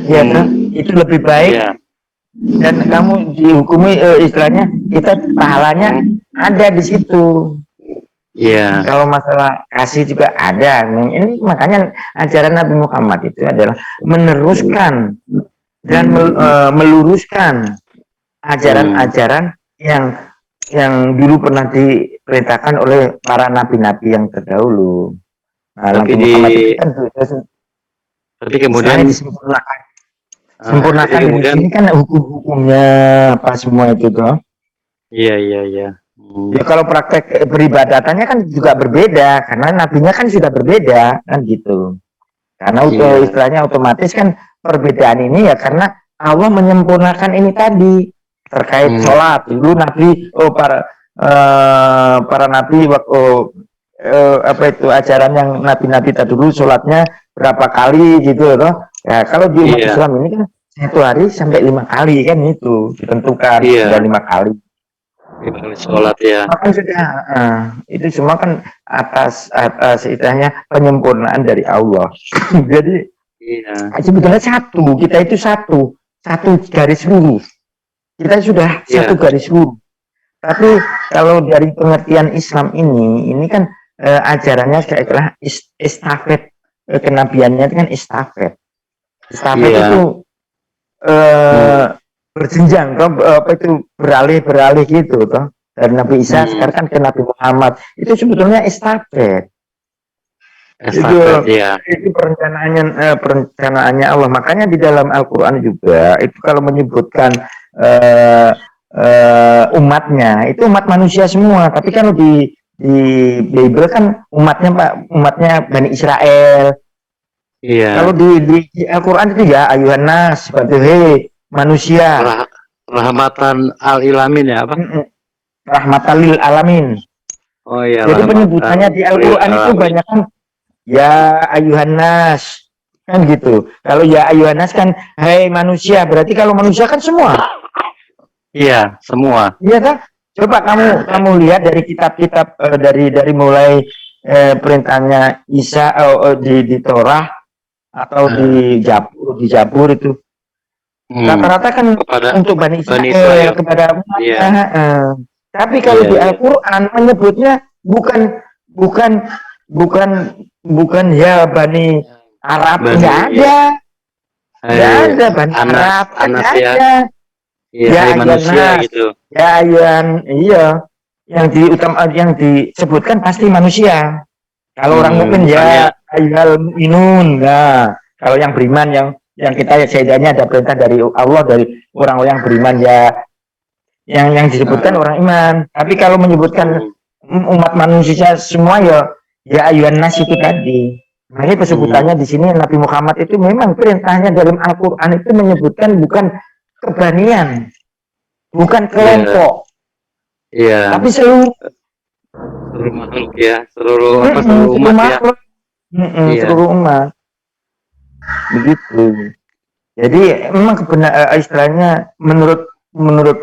Ya toh, itu lebih baik. Iya. Dan kamu dihukumi istilahnya kita pahalanya ada di situ. Iya. Kalau masalah kasih juga ada. Ini makanya ajaran Nabi Muhammad itu adalah meneruskan dan meluruskan ajaran-ajaran yang dulu pernah diperintahkan oleh para nabi-nabi yang terdahulu. Nah, Tapi Nabi Muhammad itu kan Tapi kemudian disempurnakan. tapi Sempurnakan di kemudian sini kan hukum-hukumnya apa semua itu toh. iya. Ya kalau praktek peribadatannya kan juga berbeda karena nabinya kan sudah berbeda kan gitu. Karena Iya. istilahnya otomatis kan perbedaan ini ya karena Allah menyempurnakan ini tadi terkait sholat. Dulu nabi para nabi waktu apa itu ajaran yang nabi-nabi tadi dulu sholatnya berapa kali gitu loh. Ya kalau di umat Iya. Islam ini kan 1 hari sampai 5 kali kan itu ditentukan Iya. sudah 5 kali. Sholat ya. Maka sudah itu semua kan atas istilahnya penyempurnaan dari Allah. Jadi Iya. sebetulnya kita itu satu garis lurus. Kita sudah Iya. satu garis lurus. Tapi kalau dari pengertian Islam ini kan ajarannya kayak estafet kenabiannya itu kan estafet. Estafet Iya. itu berjenjang apa itu beralih gitu toh dari Nabi Isa sekarang kan ke Nabi Muhammad itu sebetulnya estafet Iya. itu perencanaannya Allah. Makanya di dalam Al-Quran juga itu kalau menyebutkan umatnya itu umat manusia semua, tapi kalau di Bible kan umatnya Bani Israel. Iya. Kalau di Al-Quran itu ya ayuhan nas, seperti manusia, Rahmatan al-ilamin ya apa? rahmatan lil alamin. Oh iya. Jadi rahmatan penyebutannya di Al-Quran itu lil-alamin. banyak kan ya ayuhan nas kan gitu. Kalau ya ayuhan nas kan hai manusia, berarti kalau manusia kan semua. Iya, semua. Iya kan? Coba kamu lihat dari kitab-kitab dari mulai perintahnya Isa di Torah atau di Jabur itu. Rata-rata kan Kepada untuk Bani Israel, Israel. kepada umatnya. Iya. Tapi kalau Iya, di iya. Al-Quran menyebutnya bukan ya Bani Arab, Bani- nggak ada. Nggak ada Bani Anas- Arab, kan Anas nggak ya. ada. Iya, Ya, hai iya, manusia Nas. gitu. Ya iya. Yang disebutkan pasti manusia. Kalau orang mukmin ya ayyuhal mu'minun. Nah, kalau yang beriman yang kita setidaknya ada perintah dari Allah dari orang-orang yang beriman ya yang disebutkan orang iman. Tapi kalau menyebutkan umat manusia semua ya ayyuhan nas itu tadi. Makanya penyebutannya di sini Nabi Muhammad itu memang perintahnya dalam Al-Qur'an itu menyebutkan bukan kebanian, bukan kelompok, Iya. tapi seluruh Makhluk ya, seluruh umat ya. makhluk. Iya. Seluruh umat. Begitu. Jadi memang istilahnya menurut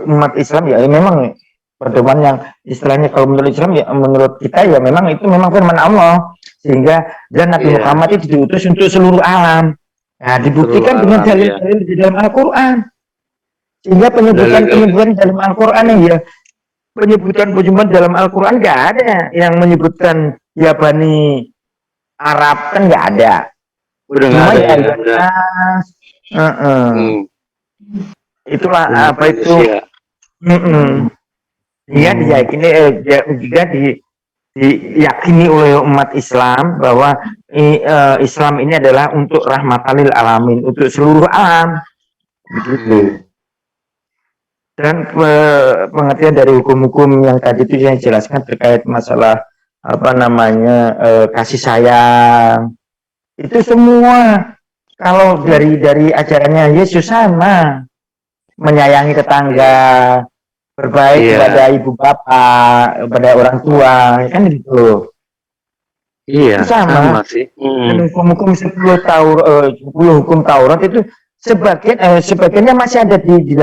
umat Islam ya memang pedoman yang istilahnya kalau menurut Islam ya menurut kita ya memang itu memang firman Allah sehingga dan Nabi Iya. Muhammad itu diutus untuk seluruh alam. Nah, dibuktikan Seluruh dengan alam, dalil-dalil di dalam Al-Qur'an. Sehingga penyebutan dalam Al-Qur'an ya penyebutan dalam Al-Qur'an nggak ada yang menyebutkan ya Bani Arab kan nggak ada. Udah nggak Cuma ada ya ya. ayuhan Udah. nas. Itulah apa itu Manusia. dia diyakini juga diyakini oleh umat Islam bahwa Islam ini adalah untuk rahmatan lil alamin, untuk seluruh alam begitu. Dan pengertian dari hukum-hukum yang tadi itu yang jelaskan terkait masalah apa namanya kasih sayang itu semua kalau dari ajarannya Yesus sama, menyayangi tetangga, berbaik Iya. kepada ibu bapak, kepada orang tua, kan gitu. Iya, Itu sama. sama sih. Dan hukum-hukum 10 hukum Taurat itu sebagiannya masih ada di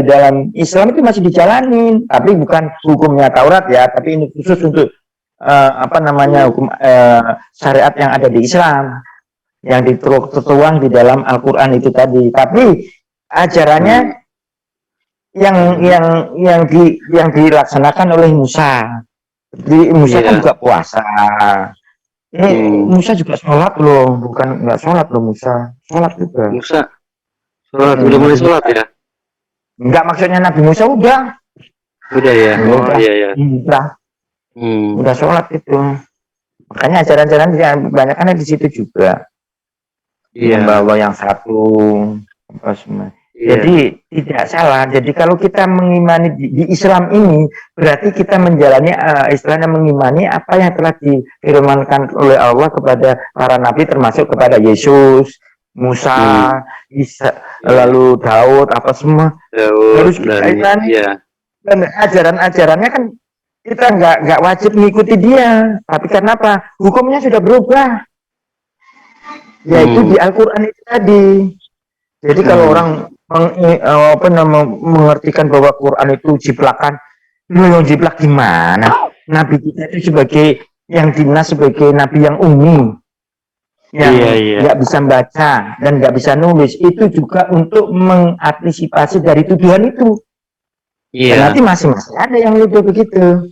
dalam Islam, itu masih dijalanin, tapi bukan hukumnya Taurat ya, tapi ini khusus untuk hukum syariat yang ada di Islam yang tertuang di dalam Al-Qur'an itu tadi. Tapi ajarannya yang dilaksanakan oleh Musa. Jadi Musa kan Iya. juga puasa. Musa juga sholat loh, bukan nggak sholat loh, Musa sholat juga. Musa sholat, udah mulai sholat ya? Enggak, maksudnya Nabi Musa udah Udah ya. Oh Udah. iya ya. udah sholat itu. Makanya ajaran-ajaran yang banyak kan di situ juga. Iya. Membawa yang satu apa semua. Iya. Jadi tidak salah. Jadi kalau kita mengimani di Islam ini, berarti kita menjalani istilahnya mengimani apa yang telah difirmankan oleh Allah kepada para nabi, termasuk kepada Yesus, Musa, Isa, lalu Daud, apa semua. Harus kita imani. Iya. Dan ajaran-ajarannya kan kita nggak wajib mengikuti dia. Tapi karena apa? Hukumnya sudah berubah. Yaitu di Al-Quran itu tadi. Jadi kalau orang mengertikan bahwa Quran itu jiplakan, yang jiplak gimana? Nabi kita itu sebagai yang dinas sebagai nabi yang umum, yang nggak bisa baca dan nggak bisa nulis, itu juga untuk mengantisipasi dari tuduhan itu. Dan nanti masih ada yang nuduh begitu.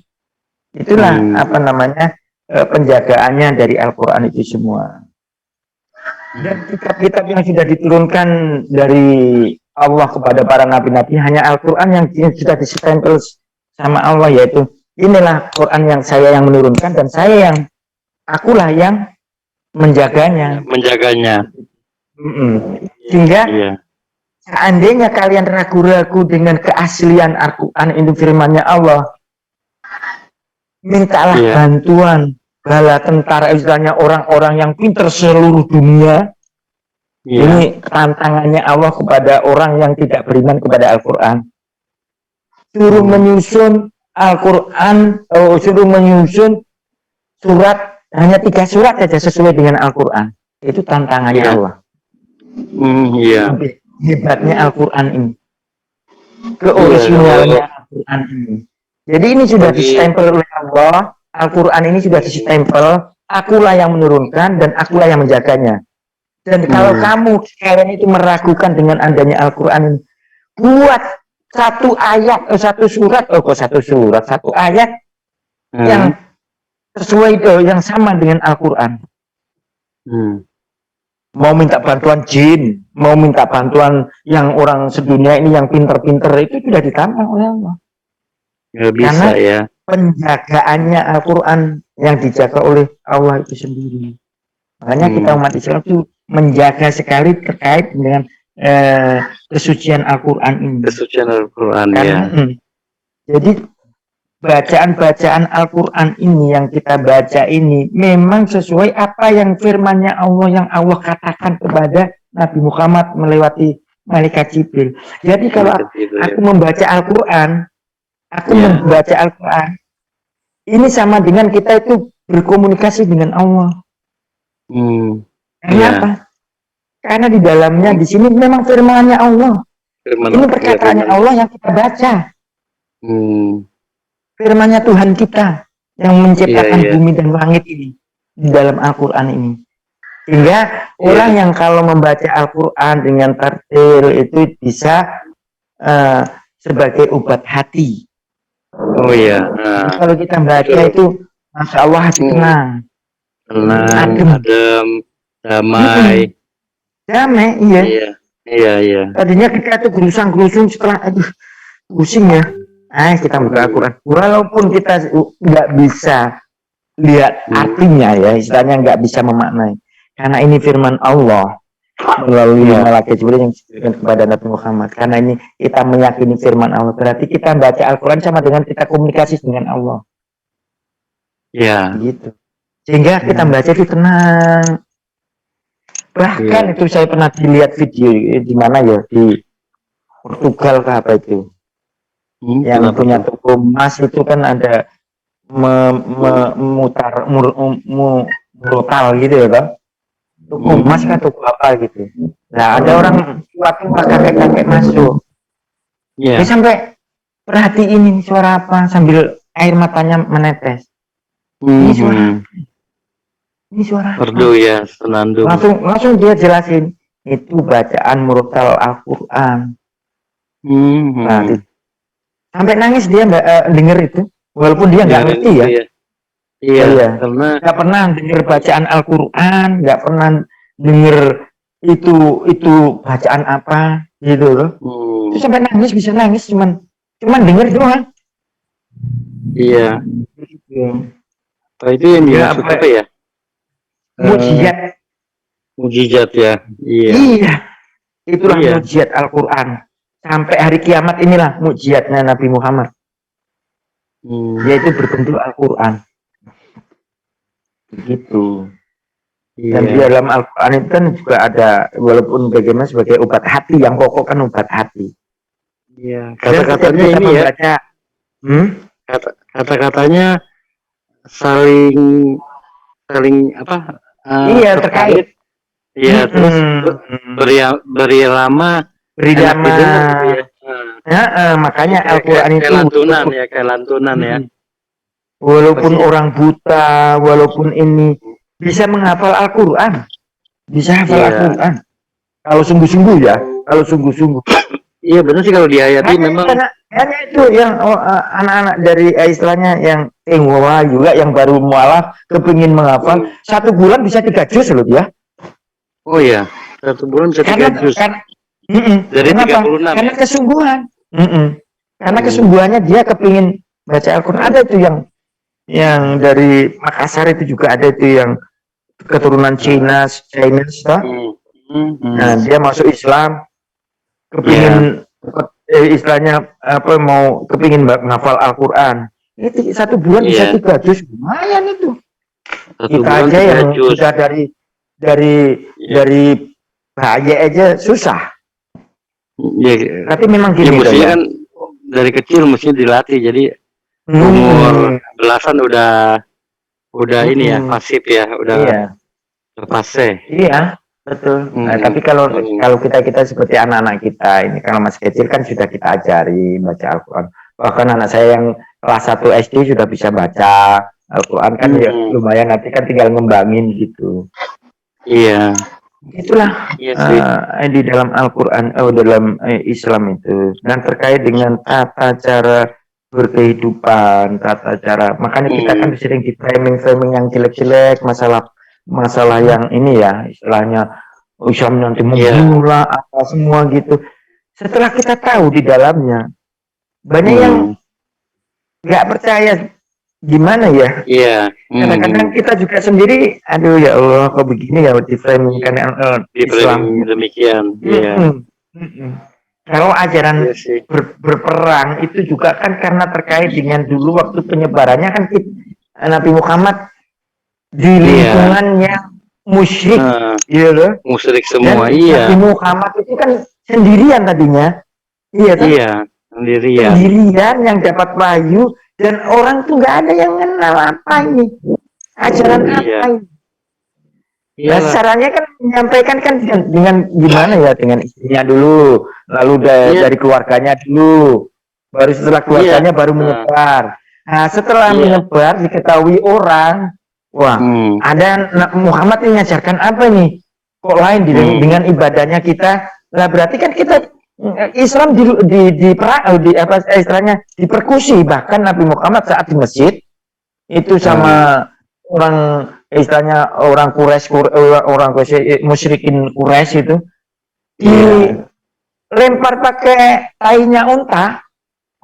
Itulah penjagaannya dari Al-Quran itu semua. Dan kitab-kitab yang sudah diturunkan dari Allah kepada para nabi-nabi hanya Al-Quran yang sudah disempel sama Allah, yaitu inilah Quran yang saya yang menurunkan dan akulah yang menjaganya. Sehingga seandainya kalian ragu-ragu dengan keaslian Al-Quran itu firmannya Allah, mintalah bantuan bala tentara, istilahnya orang-orang yang pintar seluruh dunia. Ini tantangannya Allah kepada orang yang tidak beriman kepada Al-Quran. Suruh menyusun Al-Quran, suruh menyusun surat, hanya 3 surat saja sesuai dengan Al-Quran. Itu tantangannya Allah. Hebatnya Al-Quran ini. Keoriginalnya Al-Quran ini. Jadi ini sudah distempel oleh Allah. Al-Quran ini sudah disistempel, akulah yang menurunkan dan akulah yang menjaganya. Dan kalau kamu sekalian itu meragukan dengan adanya Al-Quran ini, buat satu ayat, satu ayat yang sesuai yang sama dengan Al-Quran. Mau minta bantuan jin, mau minta bantuan yang orang sedunia ini yang pinter-pinter, itu sudah ditantang oleh Allah. Nggak bisa. Karena ya penjagaannya Al-Quran yang dijaga oleh Allah itu sendiri. Makanya kita umat Islam itu menjaga sekali terkait dengan kesucian Al-Quran ini. Kesucian Al-Quran. Jadi bacaan-bacaan Al-Quran ini yang kita baca ini memang sesuai apa yang firmannya Allah yang Allah katakan kepada Nabi Muhammad melewati malaikat Jibril. Jadi kalau aku membaca Al-Quran, membaca Al-Quran, ini sama dengan kita itu berkomunikasi dengan Allah. Kenapa? Karena di dalamnya di sini memang firman-Nya Allah. Ini perkataannya Allah yang kita baca. Firman-Nya Tuhan kita yang menciptakan bumi dan langit ini di dalam Al-Quran ini. Sehingga orang yang kalau membaca Al-Quran dengan tartil itu bisa sebagai obat hati. Kalau kita baca itu, Masya Allah, hati tenang, adem, damai. Damai, iya. Tadinya kita itu gerusang-gerusung, setelah pusing ya. Kita buka Al-Quran. Walaupun kita nggak bisa lihat artinya ya, istilahnya nggak bisa memaknai. Karena ini firman Allah melalui malaikat Jibril yang diberikan kepada Nabi Muhammad. Karena ini kita meyakini firman Allah, berarti kita baca Al-Quran sama dengan kita komunikasi dengan Allah. Gitu. Sehingga kita baca itu tenang. Bahkan itu saya pernah dilihat video di mana ya, di Portugal kah apa itu, yang Kenapa punya tuh? toko emas itu kan ada memutar murotal gitu ya Bang, toko emas kan toko apa gitu. Nah ada orang suatu kakek-kakek masuk, Iya. dia sampai perhatiin ini suara apa sambil air matanya menetes. Ini suara, ini suara apa? Merdu ya, senandung. Langsung dia jelasin, itu bacaan murotal Al-Quran. Nah, sampai nangis dia denger itu, walaupun dia nggak ngerti ya. Iya, Iya. karena Nggak pernah denger bacaan Al-Quran, nggak pernah denger itu bacaan apa gitu loh. Itu sampai nangis, bisa nangis cuman denger doang. iya. Gitu. Itu yang Ya, dimaksud apa ya? Mujizat. Mujizat ya. Iya. Iya. Itulah Iya. mujizat Al-Quran. Sampai hari kiamat inilah mujizatnya Nabi Muhammad, yaitu berbentuk Al-Quran. Begitu. Dan di Iya. dalam Al-Quran itu kan juga ada, walaupun bagaimana sebagai obat hati, yang pokok kan obat hati. Iya. Dan Kata-katanya setiap kita ini ya. membaca, Kata-katanya saling apa? iya, terkait. Iya, terus beri lama Beri enak lama. didengar gitu ya. Makanya Kayak Al-Quran itu lantunan ya, kayak lantunan ya. walaupun Pasti- orang buta, walaupun ini bisa menghafal Al-Quran, bisa hafal Iya. Al-Quran. Kalau sungguh-sungguh ya, kalau sungguh-sungguh. Iya benar sih kalau dihayati memang. Hanya itu yang anak-anak dari istilahnya yang tingwa juga yang baru mualaf kepingin menghafal 1 bulan bisa 3 juz loh ya. Oh iya, 1 bulan bisa 3 juz. Dari Kenapa? 36 Karena ya? kesungguhan. Karena kesungguhannya dia kepingin baca Al-Quran. Ada itu yang dari Makassar itu juga ada itu yang keturunan Cina. Nah, dia masuk Islam, kepingin istilahnya apa, mau kepingin menghafal Al-Quran. Itu 1 bulan bisa 3 juz, lumayan itu. 1 Kita bulan aja 3 yang juz. sudah dari bayi aja susah. Iya. Tapi memang Ya gini mestinya ya. kan dari kecil mestinya dilatih. Jadi umur belasan udah ini ya, pasif ya, udah Iya. fase. Iya, betul. Nah, tapi kalau kita seperti anak-anak kita ini, kalau masih kecil kan sudah kita ajari baca Al-Quran. Bahkan anak saya yang kelas 1 SD sudah bisa baca Al-Quran kan, ya lumayan, nanti kan tinggal ngembangin gitu. Iya. Itulah Iya sih. di dalam Al-Quran, dalam Islam itu. Dan terkait dengan tata cara berkehidupan, tata cara, makanya kita kan sering di framing yang jelek-jelek, masalah yang ini ya, istilahnya Islam nanti membunuh lah, apa semua gitu. Setelah kita tahu di dalamnya, banyak yang nggak percaya, gimana ya? Iya. Kadang-kadang kita juga sendiri, aduh ya Allah, kok begini ya di framing kan Islam demikian. Iya. Kalau ajaran Iya sih. berperang itu juga kan karena terkait dengan dulu waktu penyebarannya kan Nabi Muhammad di lingkungannya musyrik, iya loh. Musyrik semua. Dan Iya. Nabi Muhammad itu kan sendirian tadinya, iya kan? Iya. Sendirian. Sendirian yang dapat wahyu, dan orang tuh nggak ada yang kenal apa ini, ajaran apa ini. Nah, caranya kan menyampaikan kan dengan gimana ya, dengan istrinya dulu, lalu dari keluarganya dulu, baru setelah keluarganya baru menyebar. Nah, setelah menyebar diketahui orang, wah, ada Muhammad yang mengajarkan apa nih? Kok lain dengan ibadahnya kita? Lah berarti kan kita Islam istilahnya dipersekusi. Bahkan Nabi Muhammad saat di masjid itu sama orang, istilahnya orang musyrikin Quraisy itu dilempar pakai tainya unta.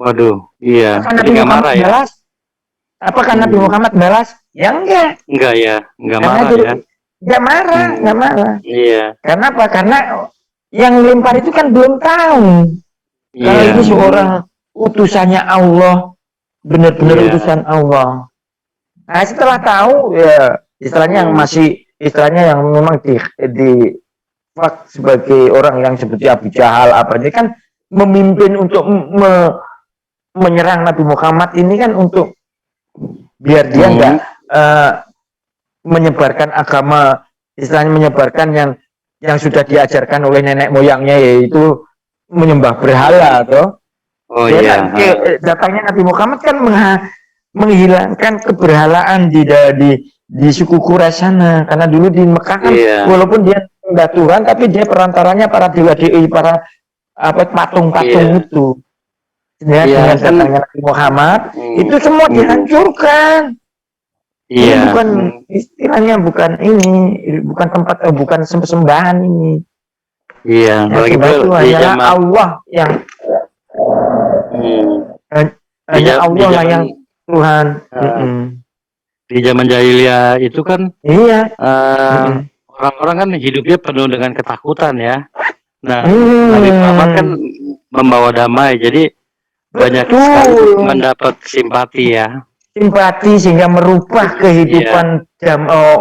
Waduh, iya. Apakah Nabi Muhammad balas? Apakah Nabi Muhammad balas? Ya enggak. Enggak ya, enggak Karena marah ya. Enggak marah. Iya. Karena apa? Karena yang lempar itu kan belum tahu kalau ini seorang utusannya Allah, benar-benar utusan Allah. Nah, setelah tahu ya, istilahnya yang masih istilahnya yang memang di fak sebagai orang yang seperti Abu Jahal apa ini kan memimpin untuk menyerang Nabi Muhammad ini kan untuk biar dia enggak menyebarkan agama, istilahnya menyebarkan yang sudah diajarkan oleh nenek moyangnya, yaitu menyembah berhala atau datangnya Nabi Muhammad kan menghilangkan keberhalaan di suku Quraisy sana, karena dulu di Mekah kan walaupun dia menyembah Tuhan tapi dia perantaranya para dewa-dewi, para patung-patung itu. Ya, dengan datangnya Nabi Muhammad itu semua dihancurkan. Ini bukan istilahnya, bukan tempat, bukan sembahan ini. Iya, apalagi itu hanyalah Allah yang hanya Allah lah yang Tuhan. Di zaman jahiliyah itu kan orang-orang kan hidupnya penuh dengan ketakutan ya. Nah, Nabi Muhammad kan membawa damai, jadi banyak sekali mendapat simpati ya. Simpati sehingga merubah kehidupan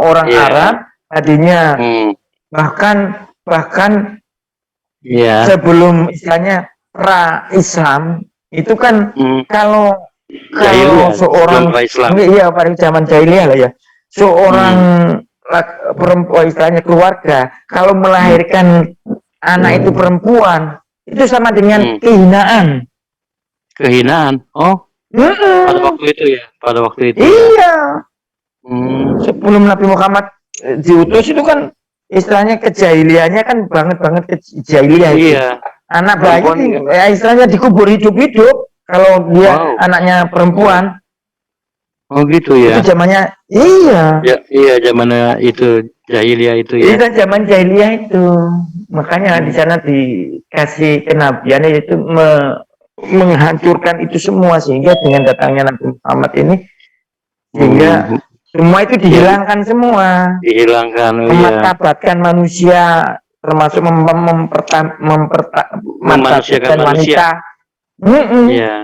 orang Arab tadinya bahkan sebelum istilahnya pra Islam itu kan kalau seorang pada zaman jahiliyah lah ya, seorang perempuan istilahnya keluarga kalau melahirkan anak itu perempuan itu sama dengan kehinaan. Pada waktu itu iya. Sebelum Nabi Muhammad diutus itu kan istilahnya kejahiliannya kan banget kejahiliah itu. Anak bayi istilahnya dikubur hidup kalau dia anaknya perempuan. Oh gitu ya. Itu zamannya zamannya itu jahiliyah itu ya. Itu zaman jahiliyah itu. Makanya di sana dikasih kenabian itu menghancurkan itu semua, sehingga dengan datangnya Nabi Muhammad ini sehingga semua itu dihilangkan semua. Memartabatkan manusia, termasuk mempertabatkan wanita.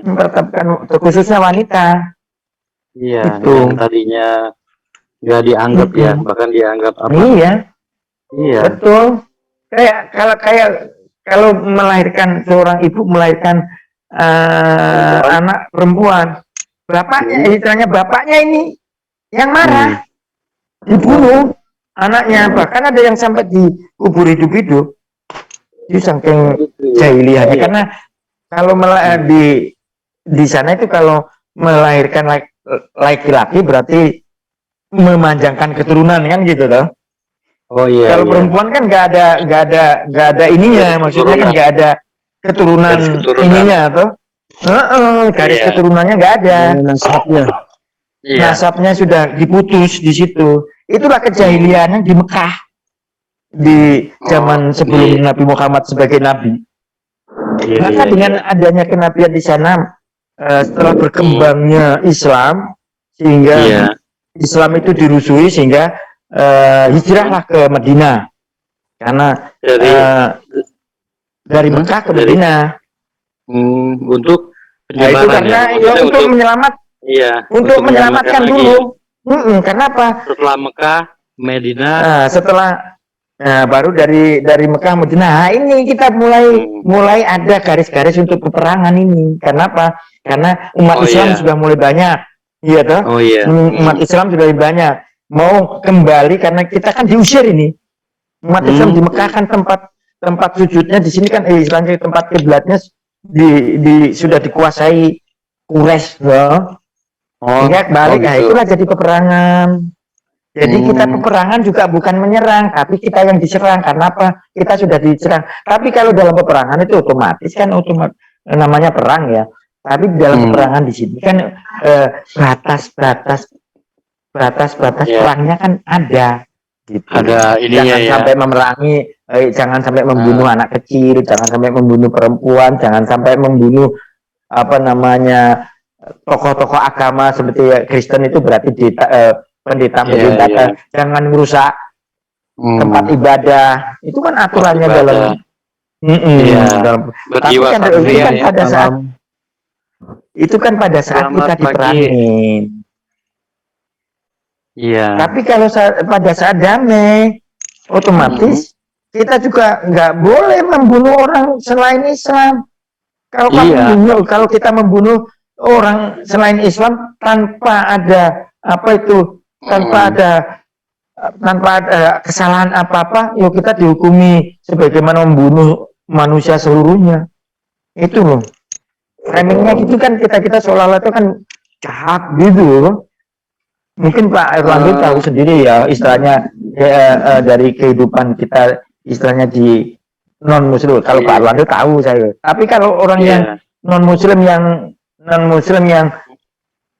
Mempertabatkan khususnya wanita. Iya, yang tadinya nggak dianggap ya, bahkan dianggap apa? Iya. Betul. Kalau melahirkan seorang ibu melahirkan anak perempuan, bapaknya ini yang marah, dibunuh anaknya, bahkan ada yang sampai dikubur hidup-hidup. Itu saking jahiliyahnya, karena kalau di sana itu kalau melahirkan laki-laki berarti memanjangkan keturunan kan gitu loh. Kalau perempuan kan nggak ada ininya, maksudnya kan nggak ada keturunan ininya tuh. Garis keturunannya nggak ada. Nasabnya sudah diputus di situ. Itulah kejahiliannya di Mekah di zaman sebelum Nabi Muhammad sebagai nabi. Maka dengan adanya kenabian di sana, setelah berkembangnya Islam sehingga Islam itu dirusui sehingga hijrahlah ke Madinah, karena dari Mekah ke Madinah untuk itu karena untuk menyelamatkan dulu. Kenapa? Setelah Mekah, Madinah. Baru dari Mekah Madinah. Nah, ini kita mulai ada garis-garis untuk peperangan ini. Kenapa? Karena umat Islam sudah mulai banyak. Iya toh? Umat Islam sudah lebih banyak. Mau kembali karena kita kan diusir ini. Umat Islam di Mekah kan tempat sujudnya, di sini kan istilahnya tempat kiblatnya sudah dikuasai Quraisy, sehingga balik. Nah, itulah jadi peperangan. Jadi kita peperangan juga bukan menyerang, tapi kita yang diserang. Karena apa? Kita sudah diserang. Tapi kalau dalam peperangan itu otomatis namanya perang ya. Tapi dalam peperangan di sini kan batas perangnya kan ada. Gitu. Ada ininya, jangan sampai memerangi, jangan sampai membunuh anak kecil, jangan sampai membunuh perempuan, jangan sampai membunuh tokoh-tokoh agama seperti Kristen itu berarti pendeta, jangan merusak tempat ibadah. Itu kan aturannya dalam tapi kan itu kan pada saat kita diperangin. Iya. Tapi kalau pada saat damai, otomatis kita juga nggak boleh membunuh orang selain Islam. Kalau kalau kita membunuh orang selain Islam tanpa ada tanpa ada kesalahan apa-apa, yuk kita dihukumi sebagaimana membunuh manusia seluruhnya. Itu loh. Framingnya gitu kan, kita seolah-olah itu kan jahat gitu loh. Mungkin Pak Erlangga tahu sendiri ya, istilahnya dari kehidupan kita, istilahnya di non muslim. Kalau Pak Erlangga tahu saya. Tapi kalau orang yang non muslim yang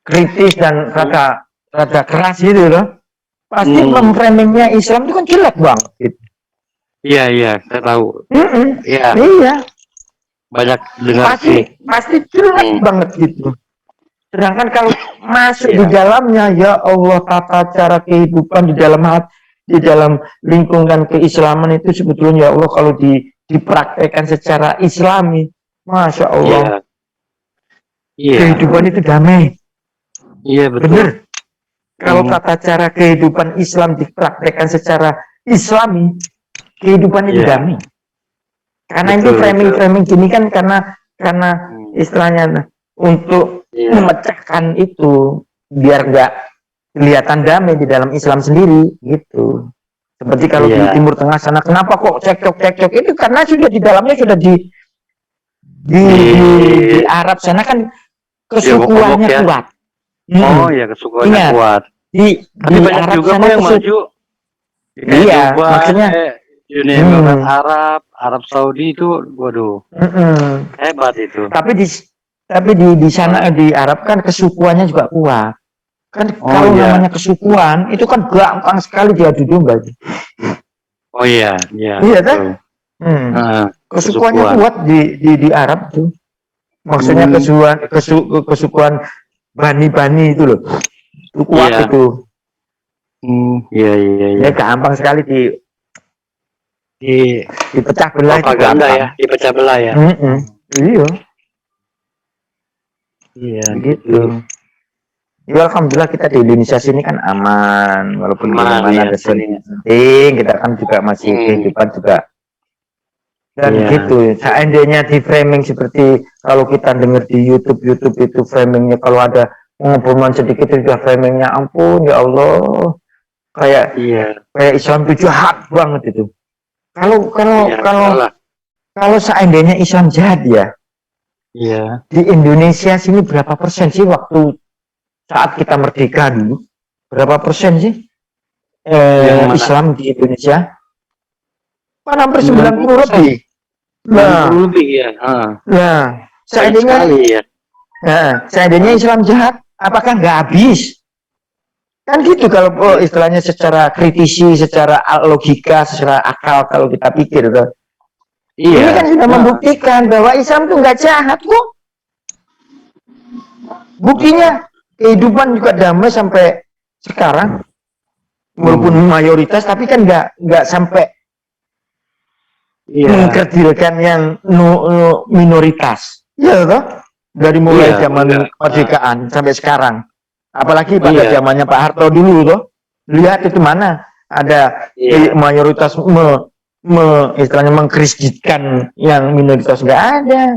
kritis dan rada keras gitu loh, pasti memframingnya Islam itu kan jelek banget. Gitu. Iya, saya tahu. Iya. Iya. Banyak dengar sih. Pasti jelek banget gitu. Sedangkan kalau masuk di dalamnya, ya Allah, tata cara kehidupan di dalam hati, di dalam lingkungan keislaman itu sebetulnya, ya Allah, kalau dipraktekkan secara Islami, Masya Allah, kehidupan itu damai. Iya, betul. Bener. Kalau tata cara kehidupan Islam dipraktekkan secara Islami, kehidupan itu damai. Karena itu framing gini kan karena istilahnya untuk memecahkan itu biar nggak kelihatan damai di dalam Islam sendiri gitu. Seperti kalau di Timur Tengah sana, kenapa kok cekcok itu karena sudah di dalamnya sudah di Arab sana kan kesukuannya kuat. Oh ya, kesukuannya kuat. Di banyak Arab juga sana yang maju. Iya, maksudnya Uni Emirat Arab Saudi itu, waduh, hebat itu. Tapi di sana di Arab kan kesukuannya juga kuat. Kan kalau namanya kesukuan itu kan gampang sekali diadu domba. Oh iya. Iya kan? Kesukuannya kuat di Arab tuh. Maksudnya kesukuan bani-bani itu loh. Itu kuat itu. Iya. Ya gampang sekali dipecah belah itu propaganda ya, dipecah belah ya. Iya gitu. Ya alhamdulillah kita di Indonesia sini kan aman, walaupun mana ada penting, kita kan juga masih kehidupan juga. Dan gitu, seandainya di framing seperti kalau kita dengar di YouTube itu framingnya, kalau ada pengeboman sedikit itu juga framingnya, ampun ya Allah, kayak Islam itu jahat banget itu. Kalau seandainya Islam jahat ya, di Indonesia sini berapa persen sih waktu saat kita merdeka dulu? Berapa persen sih Islam di Indonesia? Kan hampir 90 lebih. Nah, seandainya Islam jahat, apakah nggak habis? Kan gitu kalau istilahnya secara kritisi, secara logika, secara akal kalau kita pikir tuh. Ini kan sudah membuktikan bahwa Islam tuh nggak jahat kok. Buktinya kehidupan juga damai sampai sekarang, walaupun mayoritas, tapi kan nggak sampai mengkerdilkan yang minoritas, ya toh? Dari mulai zaman kemerdekaan sampai sekarang. Apalagi pada zamannya Pak Harto dulu toh. Lihat itu mana ada mayoritas istilahnya mengkristiskan yang minoritas, nggak ada.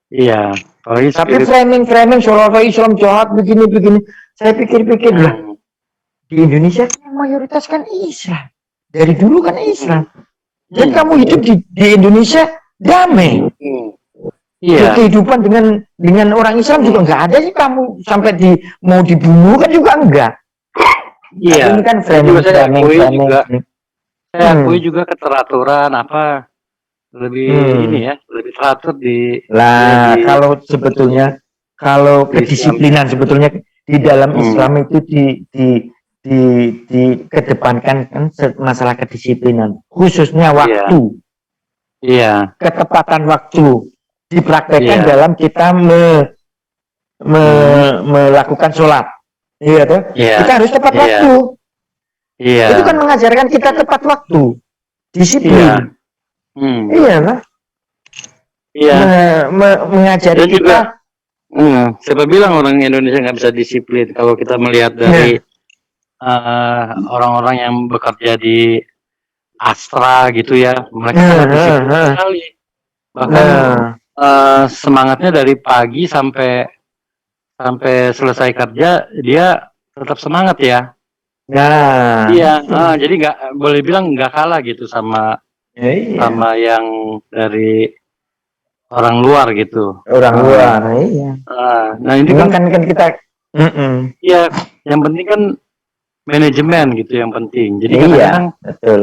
Iya. Tapi framing seolah Islam jahat begini. Saya pikir-pikir lah, di Indonesia yang mayoritas kan Islam. Dari dulu kan Islam. Dan kamu hidup di Indonesia damai. Kehidupan dengan orang Islam juga nggak ada sih, kamu sampai mau dibunuh kan juga enggak. Iya. Ini kan framing. Saya akui juga keteraturan lebih ini ya, lebih teratur kalau sebetulnya kalau kedisiplinan sebetulnya di dalam Islam itu dikedepankan kan masalah kedisiplinan, khususnya waktu. Ketepatan waktu dipraktekkan dalam kita melakukan sholat. Iya toh? Kita harus tepat waktu. Itu kan mengajarkan kita tepat waktu, disiplin. Iya lah. Mengajari dan kita. Siapa bilang orang Indonesia nggak bisa disiplin? Kalau kita melihat dari orang-orang yang bekerja di Astra gitu ya, mereka sangat disiplin sekali. Bahkan semangatnya dari pagi sampai selesai kerja dia tetap semangat ya. Nah, Iya, jadi nggak boleh bilang nggak kalah gitu sama iya. yang dari orang luar gitu. Orang luar, iya. Nah ini Memang kan kan kita, ya yang penting kan manajemen gitu yang penting. Jadi iya, betul.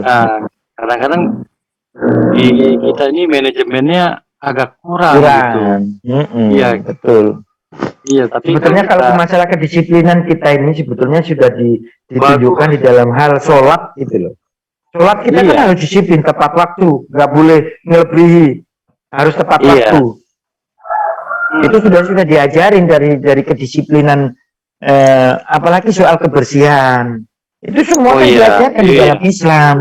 kadang-kadang di kita ini manajemennya agak kurang gitu. Iya, Betul. iya. Tapi Sebetulnya kalau masalah kedisiplinan kita ini sebetulnya sudah ditunjukkan di dalam hal sholat gitu loh. Sholat kita kan harus disiplin, tepat waktu, nggak boleh ngelebihi, harus tepat waktu. Itu sudah diajarin dari kedisiplinan, apalagi soal kebersihan. Itu semua kan diajarkan di dalam Islam.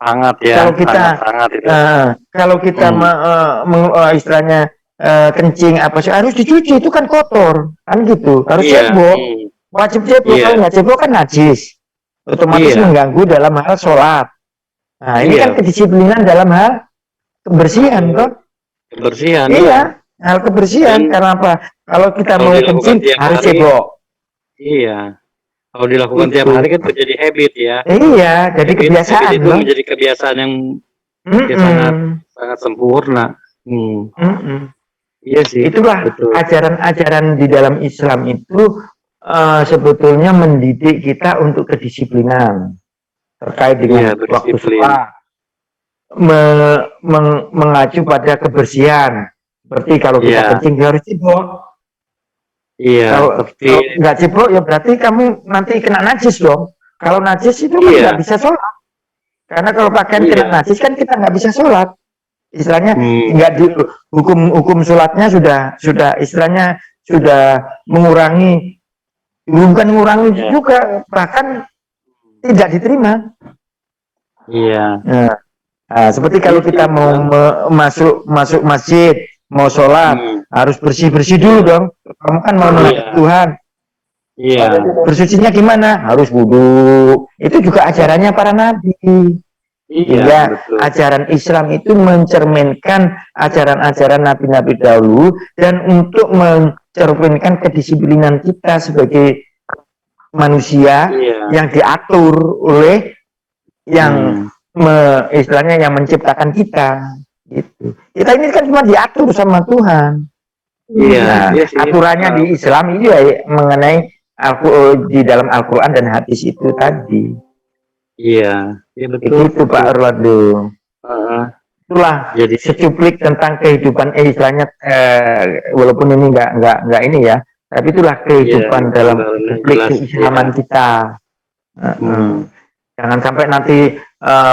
Sangat ya. Kalau kita sangat itu. kalau kita istilahnya kencing apa sih harus dicuci, itu kan kotor kan gitu, harus cebok, wajib cebok. Kalau nggak cebok kan najis, otomatis mengganggu dalam hal sholat. Nah ini kan kedisiplinan dalam hal kebersihan kok. Kebersihan. Iya, hal kebersihan. Karena apa? Kalau kita mau kencing harus cebok. Iya. Kalau dilakukan tiap hari kan menjadi habit ya. Iya, jadi kebiasaan. Habit itu menjadi kebiasaan yang sangat sempurna. Iya sih. Itulah ajaran-ajaran di dalam Islam itu sebetulnya mendidik kita untuk kedisiplinan terkait dengan waktu sholat, mengacu pada kebersihan. Seperti kalau kita kencing harus cebok. Iya. Kalau nggak cebok ya berarti kamu nanti kena najis dong. Kalau najis itu kan nggak bisa sholat. Karena kalau pakaian kena najis kan kita nggak bisa sholat. Istilahnya nggak di hukum sholatnya sudah istilahnya sudah mengurangi, bukan mengurangi juga, bahkan tidak diterima. Iya. Nah, seperti kalau kita mau masuk masjid, mau sholat, harus bersih dulu dong. Kamu kan mau menghadap Tuhan. Iya. Bersucinya gimana? Harus wudhu. Itu juga ajarannya para nabi. Iya, ajaran Islam itu mencerminkan ajaran-ajaran nabi-nabi dahulu dan untuk mencerminkan kedisiplinan kita sebagai manusia yang diatur oleh yang istilahnya yang menciptakan kita. Gitu. Kita ini kan cuma diatur sama Tuhan. Nah, aturannya di Islam itu ya mengenai di dalam Al-Quran dan hadis itu tadi. Iya, betul. Itu Pak Orlando. Itulah jadi secuplik tentang kehidupan istilahnya, walaupun ini nggak ini ya, tapi itulah kehidupan dalam secuplik keislaman kita. Jangan sampai nanti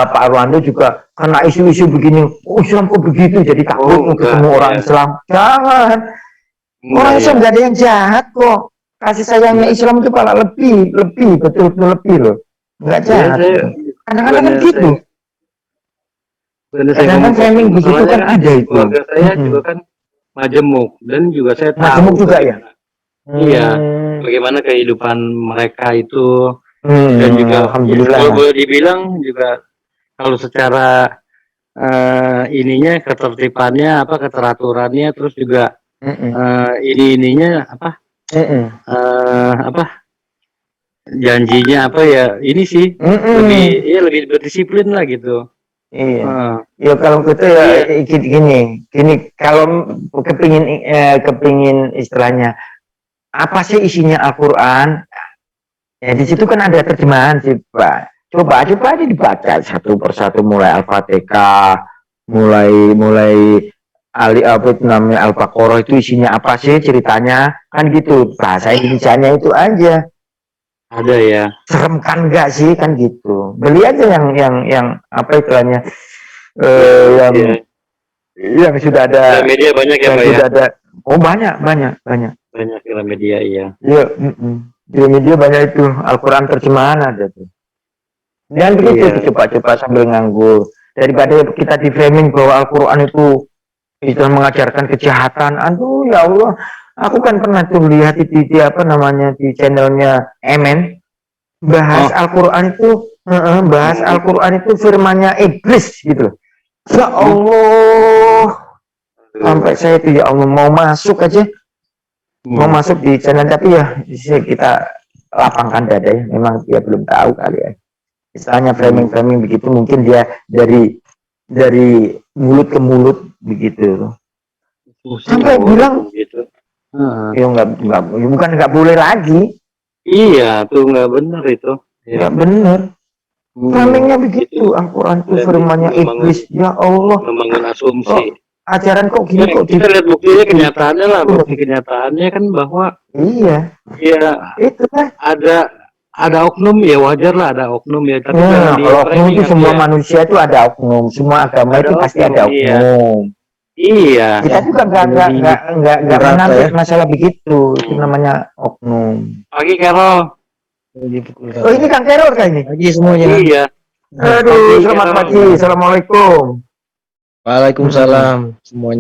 Pak Orlando juga kena isu-isu begini, Islam kok begitu, jadi takut ketemu orang Islam. Jangan, orang Islam nggak ada yang jahat kok. Kasih sayangnya Islam itu malah lebih betul-betul lebih loh. Nggak jahat. Kadang-kadang kan gitu. Kadang-kadang framing begitu kan ada itu. Keluarga saya juga kan majemuk dan juga saya tahu. Majemuk juga ya. Iya. Bagaimana kehidupan mereka itu dan juga alhamdulillah. Kalau boleh dibilang juga kalau secara ininya ketertibannya keteraturannya terus juga ininya janjinya ini sih lebih berdisiplin lah gitu. Iya. Ya kalau gitu ya gini kalau kepingin istilahnya apa sih isinya Al-Quran? Ya di situ kan ada terjemahan sih Pak. Coba aja dibaca satu persatu mulai Al-Fatihah, mulai Al-Baqarah itu isinya apa sih ceritanya kan gitu. Bahasa Indonesianya itu aja. Ada ya. Serem kan enggak sih kan gitu. Beli aja yang apa istilahnya yang sudah ada. Media banyak ya Pak ya. Ada. Oh banyak. Banyak media iya. Iya. Di media banyak itu Al-Quran terjemahan ada tuh. Dan begitu coba sambil nganggur. Daripada kita di framing bahwa Al-Quran itu mengajarkan kejahatan. Aduh ya Allah. Aku kan pernah tuh lihat di channelnya Emen. bahas Al-Quran itu bahas Al-Quran itu firmannya iblis gitu loh. Ya Allah, sampai saya itu ya Allah mau masuk aja, mau masuk di channel, tapi ya kita lapangkan dada ya, memang dia belum tahu kali ya. Misalnya framing begitu, mungkin dia dari mulut ke mulut begitu. Sampai bilang gitu. ya bukan nggak boleh lagi. Iya, tuh nggak benar itu. Ya benar. Framingnya begitu, Al-Quran itu firmannya iblis. Ya Allah, Membangun asumsi. ajaran kok gini kok Kita lihat buktinya, kenyataannya lah. Bukti kenyataannya kan bahwa iya, ya itu lah. ada oknum, ya wajar lah ada oknum ya. Tapi jangan Nah, kalau oknum di-framing itu kan semua ya. manusia itu ada oknum, semua agama Ada itu pasti ada oknum, iya. oknum. Iya. Kita juga nggak mengambil masalah begitu, itu namanya oknum. Pagi Carol. Oh ini Kang Teror kah ini? Pagi semuanya. Iya. Aduh, selamat pagi, assalamualaikum. Waalaikumsalam semuanya.